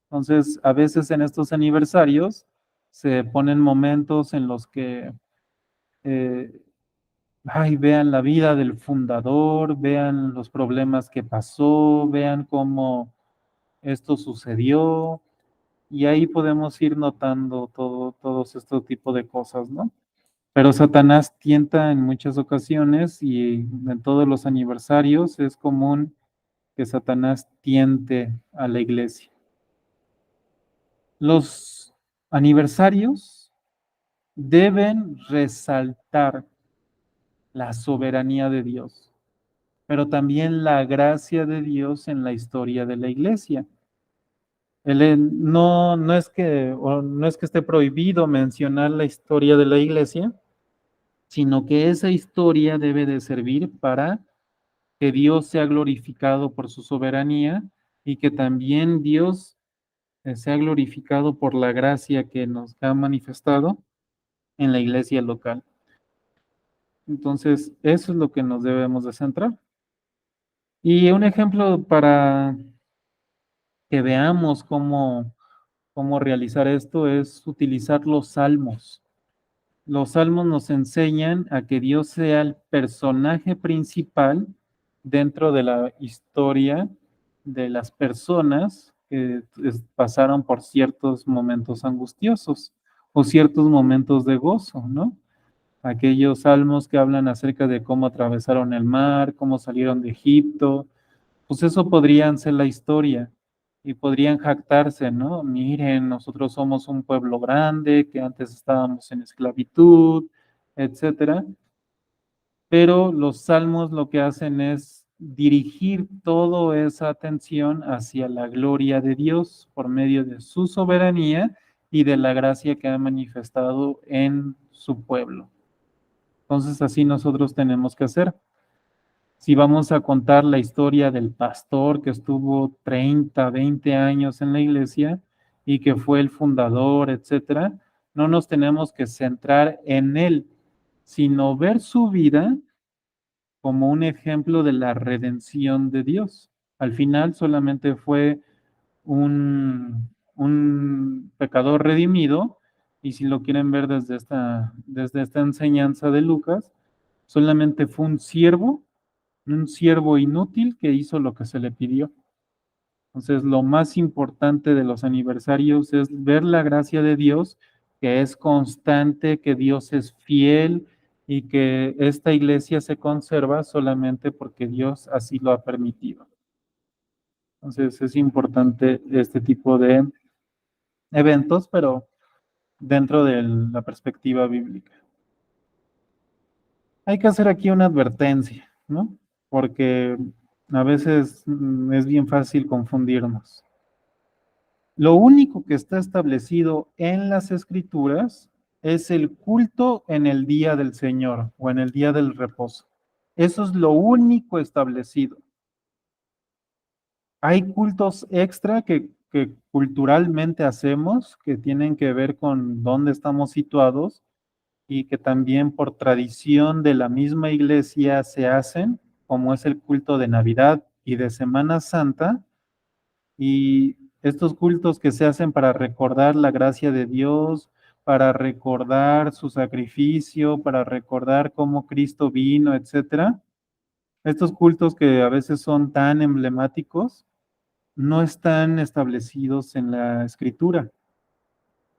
Entonces, a veces en estos aniversarios se ponen momentos en los que, eh, ay, vean la vida del fundador, vean los problemas que pasó, vean cómo esto sucedió, y ahí podemos ir notando todos estos tipos de cosas, ¿no? Pero Satanás tienta en muchas ocasiones y en todos los aniversarios es común que Satanás tiente a la iglesia. Los aniversarios deben resaltar la soberanía de Dios, pero también la gracia de Dios en la historia de la iglesia. No es que esté prohibido mencionar la historia de la iglesia, sino que esa historia debe de servir para que Dios sea glorificado por su soberanía y que también Dios sea glorificado por la gracia que nos ha manifestado en la iglesia local. Entonces, eso es lo que nos debemos de centrar. Y un ejemplo para que veamos cómo realizar esto es utilizar los salmos. Los salmos nos enseñan a que Dios sea el personaje principal dentro de la historia de las personas que pasaron por ciertos momentos angustiosos o ciertos momentos de gozo, ¿no? Aquellos salmos que hablan acerca de cómo atravesaron el mar, cómo salieron de Egipto, pues eso podrían ser la historia y podrían jactarse, ¿no? Miren, nosotros somos un pueblo grande, que antes estábamos en esclavitud, etcétera. Pero los salmos lo que hacen es dirigir toda esa atención hacia la gloria de Dios por medio de su soberanía y de la gracia que ha manifestado en su pueblo. Entonces así nosotros tenemos que hacer. Si vamos a contar la historia del pastor que estuvo 30, 20 años en la iglesia y que fue el fundador, etcétera, no nos tenemos que centrar en él, sino ver su vida como un ejemplo de la redención de Dios. Al final solamente fue un pecador redimido, y si lo quieren ver desde esta enseñanza de Lucas, solamente fue un siervo inútil que hizo lo que se le pidió. Entonces, lo más importante de los aniversarios es ver la gracia de Dios, que es constante, que Dios es fiel y que esta iglesia se conserva solamente porque Dios así lo ha permitido. Entonces, es importante este tipo de eventos, pero dentro de la perspectiva bíblica. Hay que hacer aquí una advertencia, ¿no? Porque a veces es bien fácil confundirnos. Lo único que está establecido en las escrituras es el culto en el día del Señor o en el día del reposo. Eso es lo único establecido. Hay cultos extra que culturalmente hacemos, que tienen que ver con dónde estamos situados y que también por tradición de la misma iglesia se hacen, como es el culto de Navidad y de Semana Santa, y estos cultos que se hacen para recordar la gracia de Dios, para recordar su sacrificio, para recordar cómo Cristo vino, etcétera. Estos cultos que a veces son tan emblemáticos, no están establecidos en la escritura.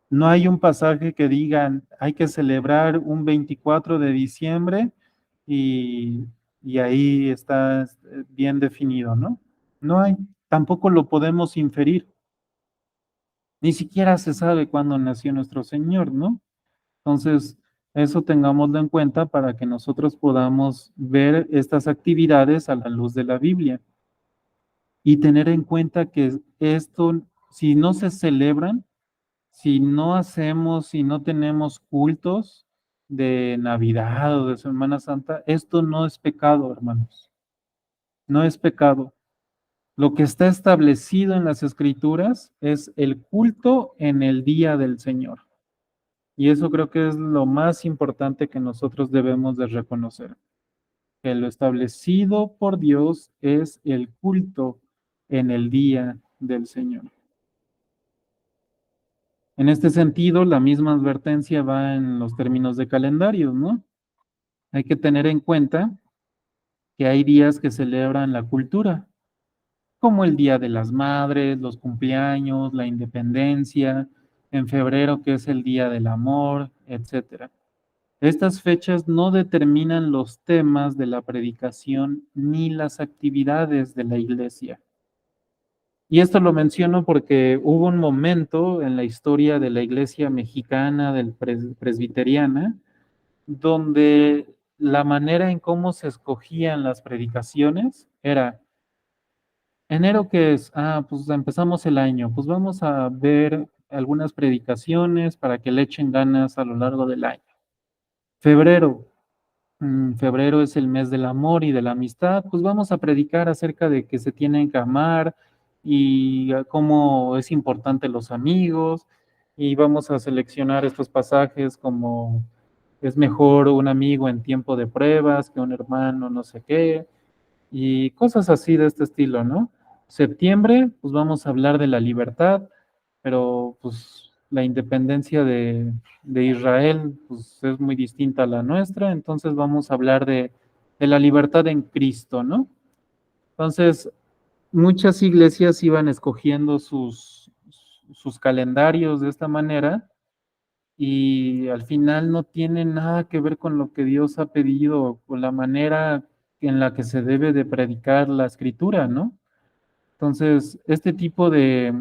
No hay un pasaje que diga, hay que celebrar un 24 de diciembre y, y ahí está bien definido, ¿no? No hay, tampoco lo podemos inferir. Ni siquiera se sabe cuándo nació nuestro Señor, ¿no? Entonces, Eso tengámoslo en cuenta para que nosotros podamos ver estas actividades a la luz de la Biblia y tener en cuenta que esto, si no se celebran, si no hacemos, si no tenemos cultos de Navidad o de Semana Santa, esto no es pecado, hermanos. No es pecado. Lo que está establecido en las Escrituras es el culto en el día del Señor. Y eso creo que es lo más importante que nosotros debemos de reconocer, que lo establecido por Dios es el culto en el día del Señor. En este sentido, la misma advertencia va en los términos de calendarios, ¿no? Hay que tener en cuenta que hay días que celebran la cultura, como el Día de las Madres, los cumpleaños, la independencia, en febrero que es el Día del Amor, etcétera. Estas fechas no determinan los temas de la predicación ni las actividades de la iglesia. Y esto lo menciono porque hubo un momento en la historia de la iglesia mexicana, del presbiteriana, donde la manera en cómo se escogían las predicaciones era, enero que es, pues empezamos el año, pues vamos a ver algunas predicaciones para que le echen ganas a lo largo del año. Febrero, febrero es el mes del amor y de la amistad, pues vamos a predicar acerca de que se tienen que amar y cómo es importante los amigos y vamos a seleccionar estos pasajes como es mejor un amigo en tiempo de pruebas que un hermano no sé qué y cosas así de este estilo, ¿no? Septiembre, pues vamos a hablar de la libertad, pero pues la independencia de Israel pues, es muy distinta a la nuestra, entonces vamos a hablar de la libertad en Cristo, ¿no? Entonces, muchas iglesias iban escogiendo sus calendarios de esta manera y al final no tiene nada que ver con lo que Dios ha pedido, con la manera en la que se debe de predicar la escritura, ¿no? Entonces, este tipo de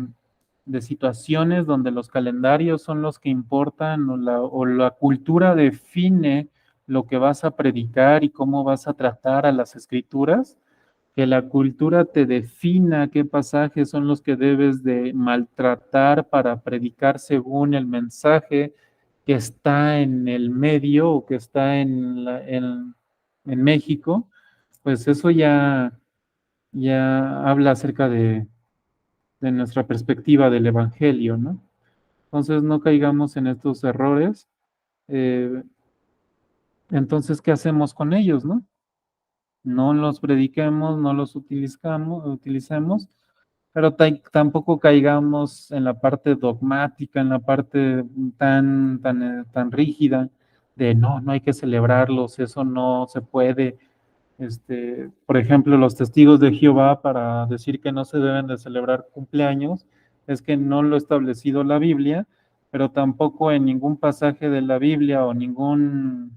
situaciones donde los calendarios son los que importan o la cultura define lo que vas a predicar y cómo vas a tratar a las escrituras, que la cultura te defina qué pasajes son los que debes de maltratar para predicar según el mensaje que está en el medio o que está en México, pues eso ya habla acerca de nuestra perspectiva del Evangelio, ¿no? Entonces no caigamos en estos errores. eh, entonces, ¿qué hacemos con ellos, no? No los prediquemos, no los utilicemos, pero tampoco caigamos en la parte dogmática, en la parte tan rígida de no hay que celebrarlos, eso no se puede. Por ejemplo, los testigos de Jehová para decir que no se deben de celebrar cumpleaños, es que no lo ha establecido la Biblia, pero tampoco en ningún pasaje de la Biblia o ningún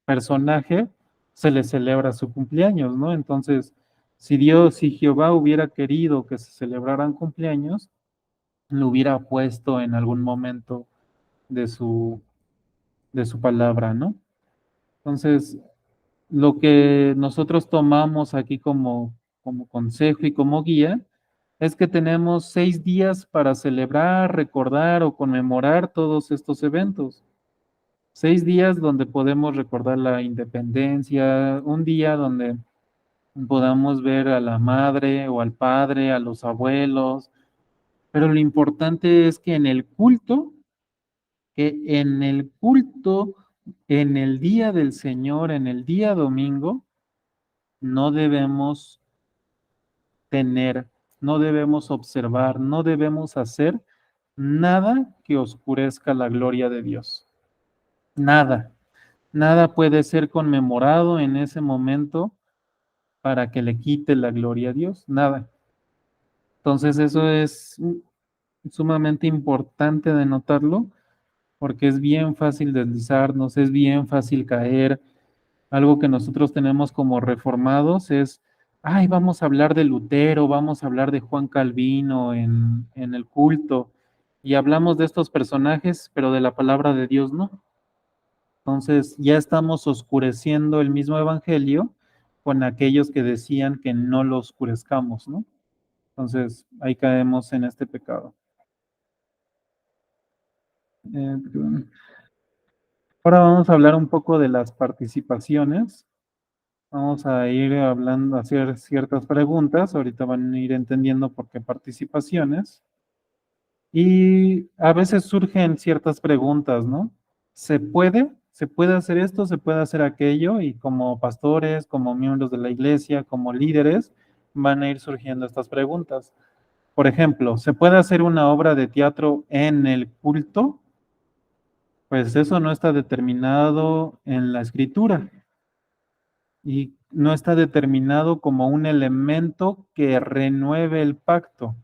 personaje se le celebra su cumpleaños, ¿no? Entonces, si Dios y Jehová hubiera querido que se celebraran cumpleaños, lo hubiera puesto en algún momento de de su palabra, ¿no? Entonces, lo que nosotros tomamos aquí como consejo y como guía es que tenemos 6 días para celebrar, recordar o conmemorar todos estos eventos. 6 días donde podemos recordar la independencia, un día donde podamos ver a la madre o al padre, a los abuelos, pero lo importante es que en el día del Señor, en el día domingo, no debemos tener, no debemos observar, no debemos hacer nada que oscurezca la gloria de Dios. Nada, nada puede ser conmemorado en ese momento para que le quite la gloria a Dios, nada. Entonces eso es sumamente importante de notarlo porque es bien fácil deslizarnos, es bien fácil caer. Algo que nosotros tenemos como reformados es, ay, vamos a hablar de Lutero, vamos a hablar de Juan Calvino en el culto, y hablamos de estos personajes, pero de la palabra de Dios no. Entonces ya estamos oscureciendo el mismo evangelio con aquellos que decían que no lo oscurezcamos, ¿no? Entonces ahí caemos en este pecado. Eh, Ahora vamos a hablar un poco de las participaciones. Vamos a ir hablando, hacer ciertas preguntas. Ahorita van a ir entendiendo por qué participaciones. Y a veces surgen ciertas preguntas, ¿no? ¿Se puede? ¿Se puede hacer esto? ¿Se puede hacer aquello? Y como pastores, como miembros de la iglesia, como líderes, van a ir surgiendo estas preguntas. Por ejemplo, ¿se puede hacer una obra de teatro en el culto? Pues eso no está determinado en la escritura y no está determinado como un elemento que renueve el pacto.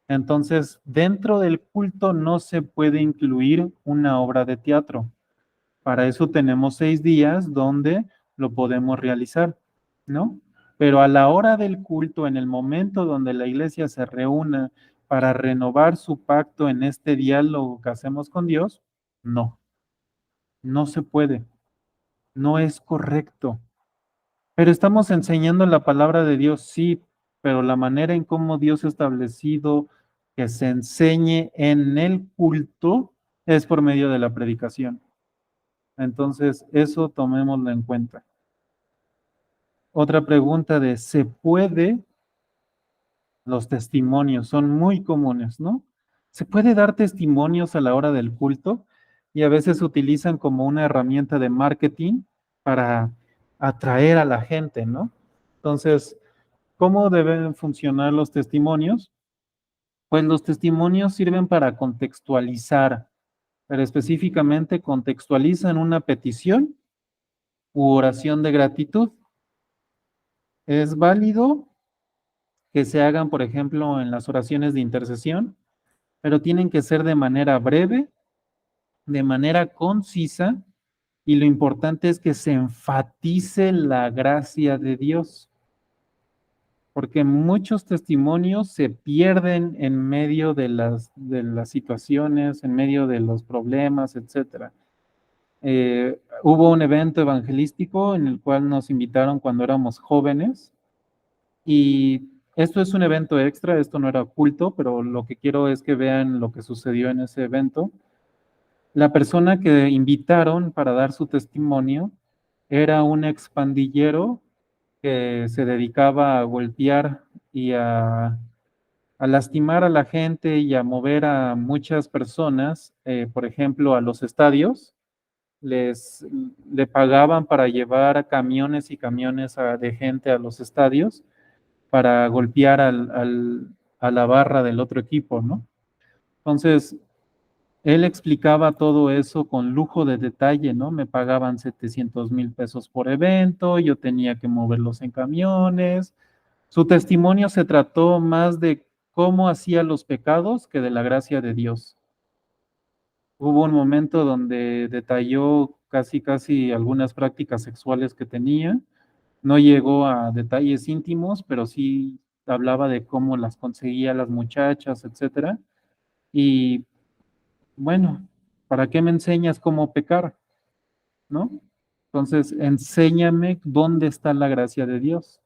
Entonces, dentro del culto no se puede incluir una obra de teatro. Para eso tenemos 6 días donde lo podemos realizar, ¿no? Pero a la hora del culto, en el momento donde la iglesia se reúna para renovar su pacto en este diálogo que hacemos con Dios, no, no se puede, no es correcto. Pero estamos enseñando la palabra de Dios, sí, pero la manera en cómo Dios ha establecido que se enseñe en el culto es por medio de la predicación. Entonces, eso tomémoslo en cuenta. Otra pregunta de, ¿se puede? Los testimonios son muy comunes, ¿no? Se puede dar testimonios a la hora del culto y a veces se utilizan como una herramienta de marketing para atraer a la gente, ¿no? Entonces, ¿cómo deben funcionar los testimonios? Pues los testimonios sirven para contextualizar, pero específicamente contextualizan una petición u oración de gratitud. Es válido que se hagan, por ejemplo, en las oraciones de intercesión, pero tienen que ser de manera breve, de manera concisa, y lo importante es que se enfatice la gracia de Dios, porque muchos testimonios se pierden en medio de las situaciones, en medio de los problemas, etcétera. Hubo un evento evangelístico en el cual nos invitaron cuando éramos jóvenes y esto es un evento extra, esto no era oculto, pero lo que quiero es que vean lo que sucedió en ese evento. La persona que invitaron para dar su testimonio era un expandillero que se dedicaba a golpear y a lastimar a la gente y a mover a muchas personas, por ejemplo, a los estadios. Le pagaban para llevar camiones y camiones de gente a los estadios para golpear a la barra del otro equipo, ¿no? Entonces, él explicaba todo eso con lujo de detalle, ¿no? Me pagaban 700,000 pesos por evento, yo tenía que moverlos en camiones. Su testimonio se trató más de cómo hacía los pecados que de la gracia de Dios. Hubo un momento donde detalló casi algunas prácticas sexuales que tenía. No llegó a detalles íntimos, pero sí hablaba de cómo las conseguía las muchachas, etcétera. Y bueno, ¿para qué me enseñas cómo pecar? ¿No? Entonces, enséñame dónde está la gracia de Dios.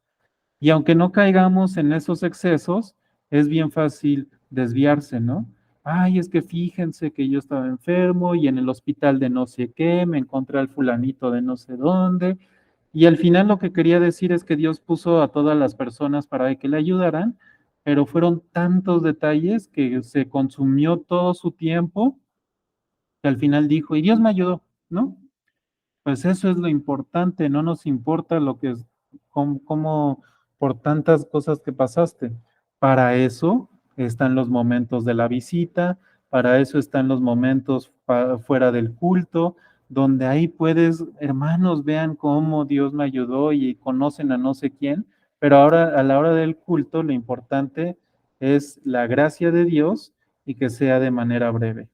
Y aunque no caigamos en esos excesos, es bien fácil desviarse, ¿no? Ay, es que fíjense que yo estaba enfermo y en el hospital de no sé qué, me encontré al fulanito de no sé dónde. Y al final lo que quería decir es que Dios puso a todas las personas para que le ayudaran, pero fueron tantos detalles que se consumió todo su tiempo que al final dijo, y Dios me ayudó, ¿no? Pues eso es lo importante, no nos importa lo que es, cómo por tantas cosas que pasaste. Para eso están los momentos de la visita, para eso están los momentos fuera del culto, donde ahí puedes, hermanos, vean cómo Dios me ayudó y conocen a no sé quién, pero ahora a la hora del culto lo importante es la gracia de Dios y que sea de manera breve.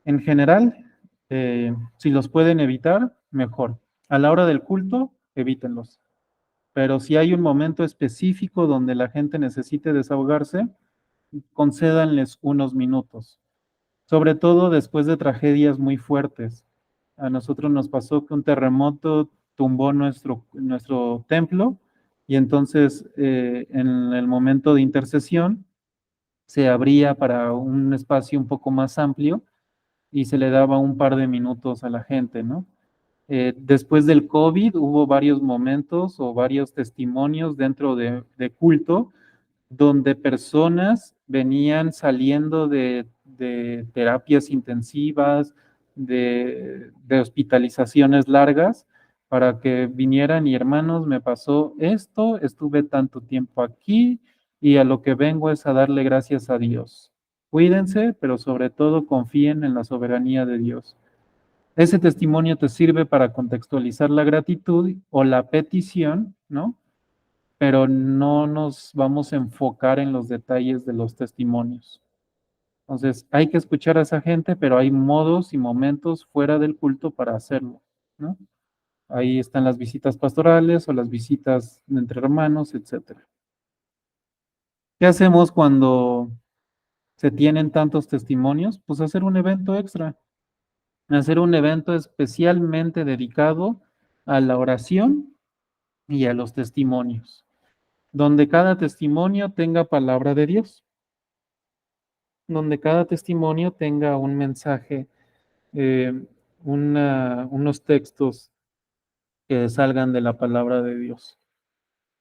En general, si los pueden evitar, mejor. A la hora del culto, evítenlos. Pero si hay un momento específico donde la gente necesite desahogarse, concédanles unos minutos. Sobre todo después de tragedias muy fuertes. A nosotros nos pasó que un terremoto tumbó nuestro templo y entonces en el momento de intercesión se abría para un espacio un poco más amplio y se le daba un par de minutos a la gente, ¿no? Después del COVID hubo varios momentos o varios testimonios dentro de culto donde personas venían saliendo de terapias intensivas, de hospitalizaciones largas, para que vinieran y hermanos, me pasó esto, estuve tanto tiempo aquí y a lo que vengo es a darle gracias a Dios. Cuídense, pero sobre todo confíen en la soberanía de Dios. Ese testimonio te sirve para contextualizar la gratitud o la petición, ¿no? Pero no nos vamos a enfocar en los detalles de los testimonios. Entonces, hay que escuchar a esa gente, pero hay modos y momentos fuera del culto para hacerlo, ¿no? Ahí están las visitas pastorales o las visitas entre hermanos, etcétera. ¿Qué hacemos cuando se tienen tantos testimonios? Pues hacer un evento extra, hacer un evento especialmente dedicado a la oración y a los testimonios, donde cada testimonio tenga palabra de Dios, donde cada testimonio tenga un mensaje, eh, unos textos que salgan de la palabra de Dios.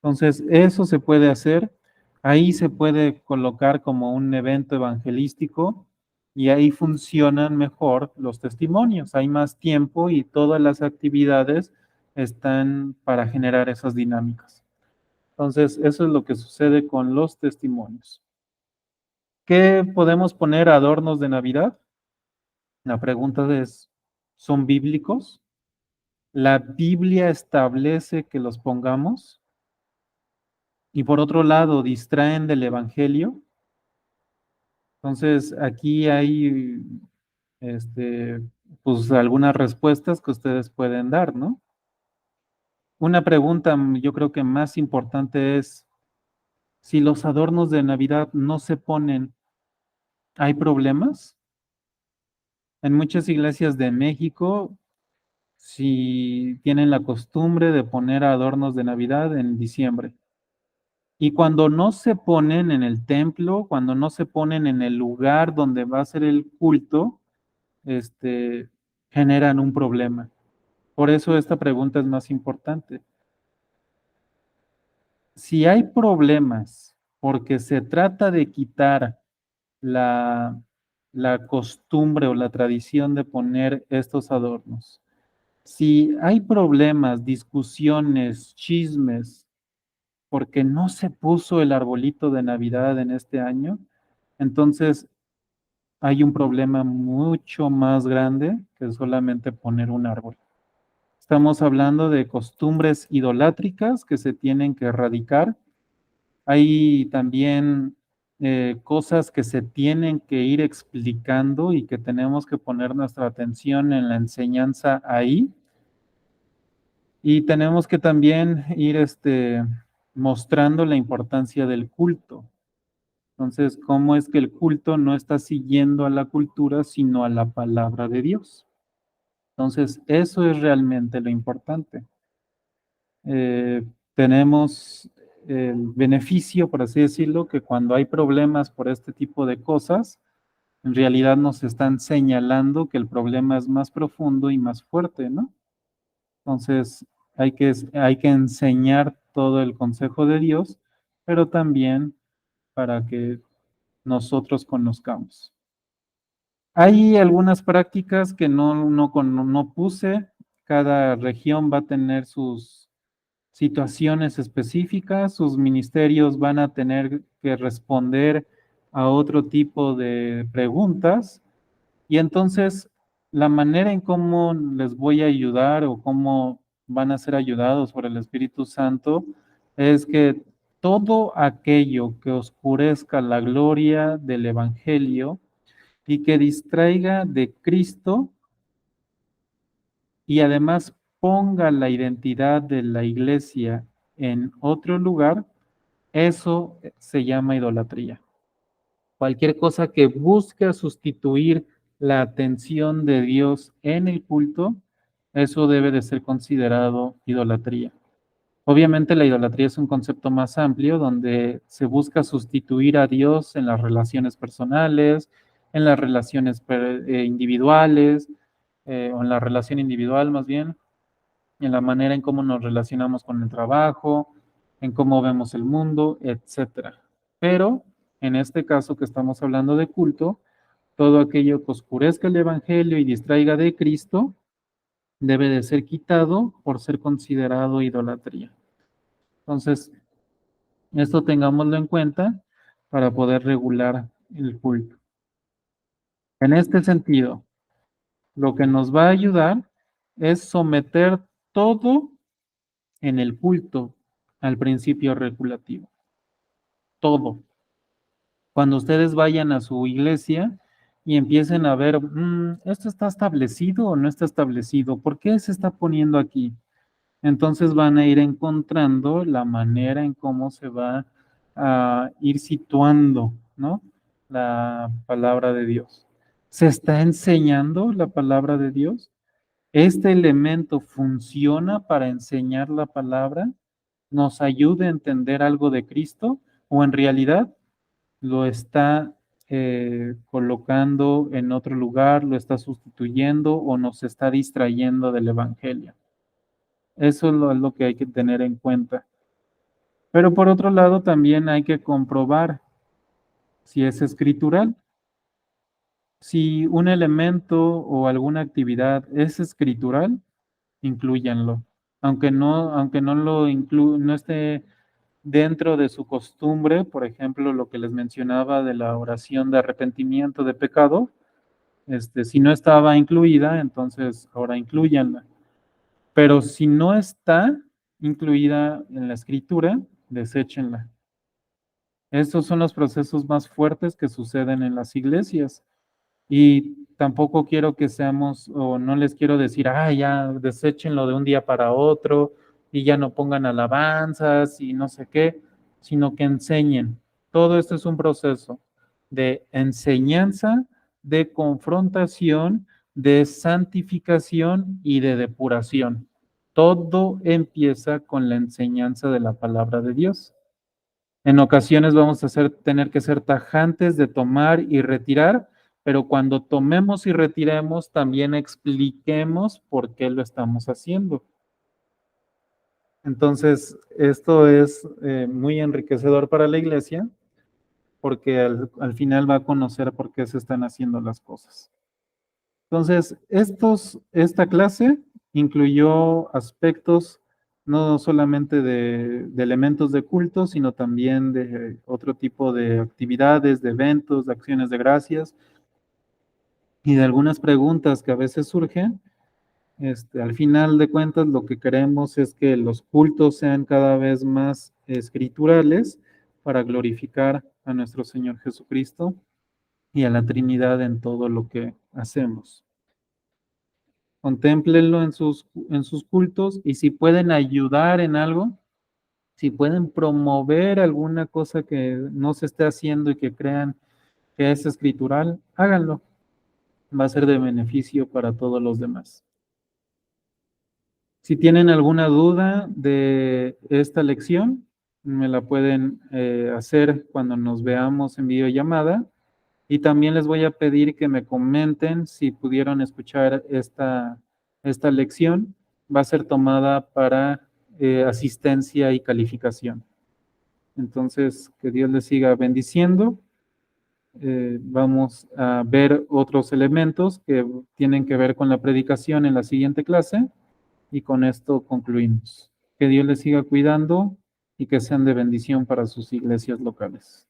Entonces, eso se puede hacer, ahí se puede colocar como un evento evangelístico y ahí funcionan mejor los testimonios, hay más tiempo y todas las actividades están para generar esas dinámicas. Entonces, eso es lo que sucede con los testimonios. ¿Qué podemos poner adornos de Navidad? La pregunta es, ¿son bíblicos? ¿La Biblia establece que los pongamos? Y por otro lado, ¿distraen del Evangelio? Entonces, aquí hay este, pues algunas respuestas que ustedes pueden dar, ¿no? Una pregunta yo creo que más importante es, si los adornos de Navidad no se ponen, ¿hay problemas? En muchas iglesias de México, si tienen la costumbre de poner adornos de Navidad en diciembre. Y cuando no se ponen en el templo, cuando no se ponen en el lugar donde va a ser el culto, generan un problema. Por eso esta pregunta es más importante. Si hay problemas porque se trata de quitar la, la costumbre o la tradición de poner estos adornos, si hay problemas, discusiones, chismes, porque no se puso el arbolito de Navidad en este año, entonces hay un problema mucho más grande que solamente poner un árbol. Estamos hablando de costumbres idolátricas que se tienen que erradicar. Hay también cosas que se tienen que ir explicando y que tenemos que poner nuestra atención en la enseñanza ahí. Y tenemos que también ir mostrando la importancia del culto. Entonces, ¿cómo es que el culto no está siguiendo a la cultura, sino a la palabra de Dios? Entonces, eso es realmente lo importante. Tenemos el beneficio, por así decirlo, que cuando hay problemas por este tipo de cosas, en realidad nos están señalando que el problema es más profundo y más fuerte, ¿no? Entonces, hay que enseñar todo el consejo de Dios, pero también para que nosotros conozcamos. Hay algunas prácticas que no puse. Cada región va a tener sus situaciones específicas, sus ministerios van a tener que responder a otro tipo de preguntas y entonces la manera en cómo les voy a ayudar o cómo van a ser ayudados por el Espíritu Santo es que todo aquello que oscurezca la gloria del Evangelio y que distraiga de Cristo y además ponga la identidad de la iglesia en otro lugar, eso se llama idolatría. Cualquier cosa que busque sustituir la atención de Dios en el culto, eso debe de ser considerado idolatría. Obviamente la idolatría es un concepto más amplio donde se busca sustituir a Dios en las relaciones personales, en las relaciones individuales, o en la relación individual más bien, en la manera en cómo nos relacionamos con el trabajo, en cómo vemos el mundo, etcétera. Pero en este caso que estamos hablando de culto, todo aquello que oscurezca el evangelio y distraiga de Cristo debe de ser quitado por ser considerado idolatría. Entonces, esto tengámoslo en cuenta para poder regular el culto. En este sentido, lo que nos va a ayudar es someter todo en el culto al principio regulativo. Todo. Cuando ustedes vayan a su iglesia y empiecen a ver, ¿esto está establecido o no está establecido? ¿Por qué se está poniendo aquí? Entonces van a ir encontrando la manera en cómo se va a ir situando, ¿no? La palabra de Dios. ¿Se está enseñando la palabra de Dios? ¿Este elemento funciona para enseñar la palabra? ¿Nos ayuda a entender algo de Cristo? ¿O en realidad lo está colocando en otro lugar, lo está sustituyendo o nos está distrayendo del Evangelio? Eso es lo que hay que tener en cuenta. Pero por otro lado, también hay que comprobar si es escritural. Si un elemento o alguna actividad es escritural, incluyanlo. Aunque no no esté dentro de su costumbre, por ejemplo, lo que les mencionaba de la oración de arrepentimiento de pecado, si no estaba incluida, entonces ahora incluyanla. Pero si no está incluida en la escritura, deséchenla. Estos son los procesos más fuertes que suceden en las iglesias. Y tampoco quiero que seamos, o no les quiero decir, ya deséchenlo de un día para otro y ya no pongan alabanzas y no sé qué, sino que enseñen. Todo esto es un proceso de enseñanza, de confrontación, de santificación y de depuración. Todo empieza con la enseñanza de la palabra de Dios. En ocasiones vamos a tener que ser tajantes de tomar y retirar, pero cuando tomemos y retiremos, también expliquemos por qué lo estamos haciendo. Entonces, esto es muy enriquecedor para la iglesia, porque al final va a conocer por qué se están haciendo las cosas. Entonces, esta clase incluyó aspectos no solamente de elementos de culto, sino también de otro tipo de actividades, de eventos, de acciones de gracias y de algunas preguntas que a veces surgen. Al final de cuentas, lo que queremos es que los cultos sean cada vez más escriturales para glorificar a nuestro Señor Jesucristo y a la Trinidad en todo lo que hacemos. Contémplenlo en sus cultos y si pueden ayudar en algo, si pueden promover alguna cosa que no se esté haciendo y que crean que es escritural, háganlo. Va a ser de beneficio para todos los demás. Si tienen alguna duda de esta lección, me la pueden hacer cuando nos veamos en videollamada. Y también les voy a pedir que me comenten si pudieron escuchar esta lección. Va a ser tomada para asistencia y calificación. Entonces, que Dios les siga bendiciendo. Vamos a ver otros elementos que tienen que ver con la predicación en la siguiente clase y con esto concluimos. Que Dios les siga cuidando y que sean de bendición para sus iglesias locales.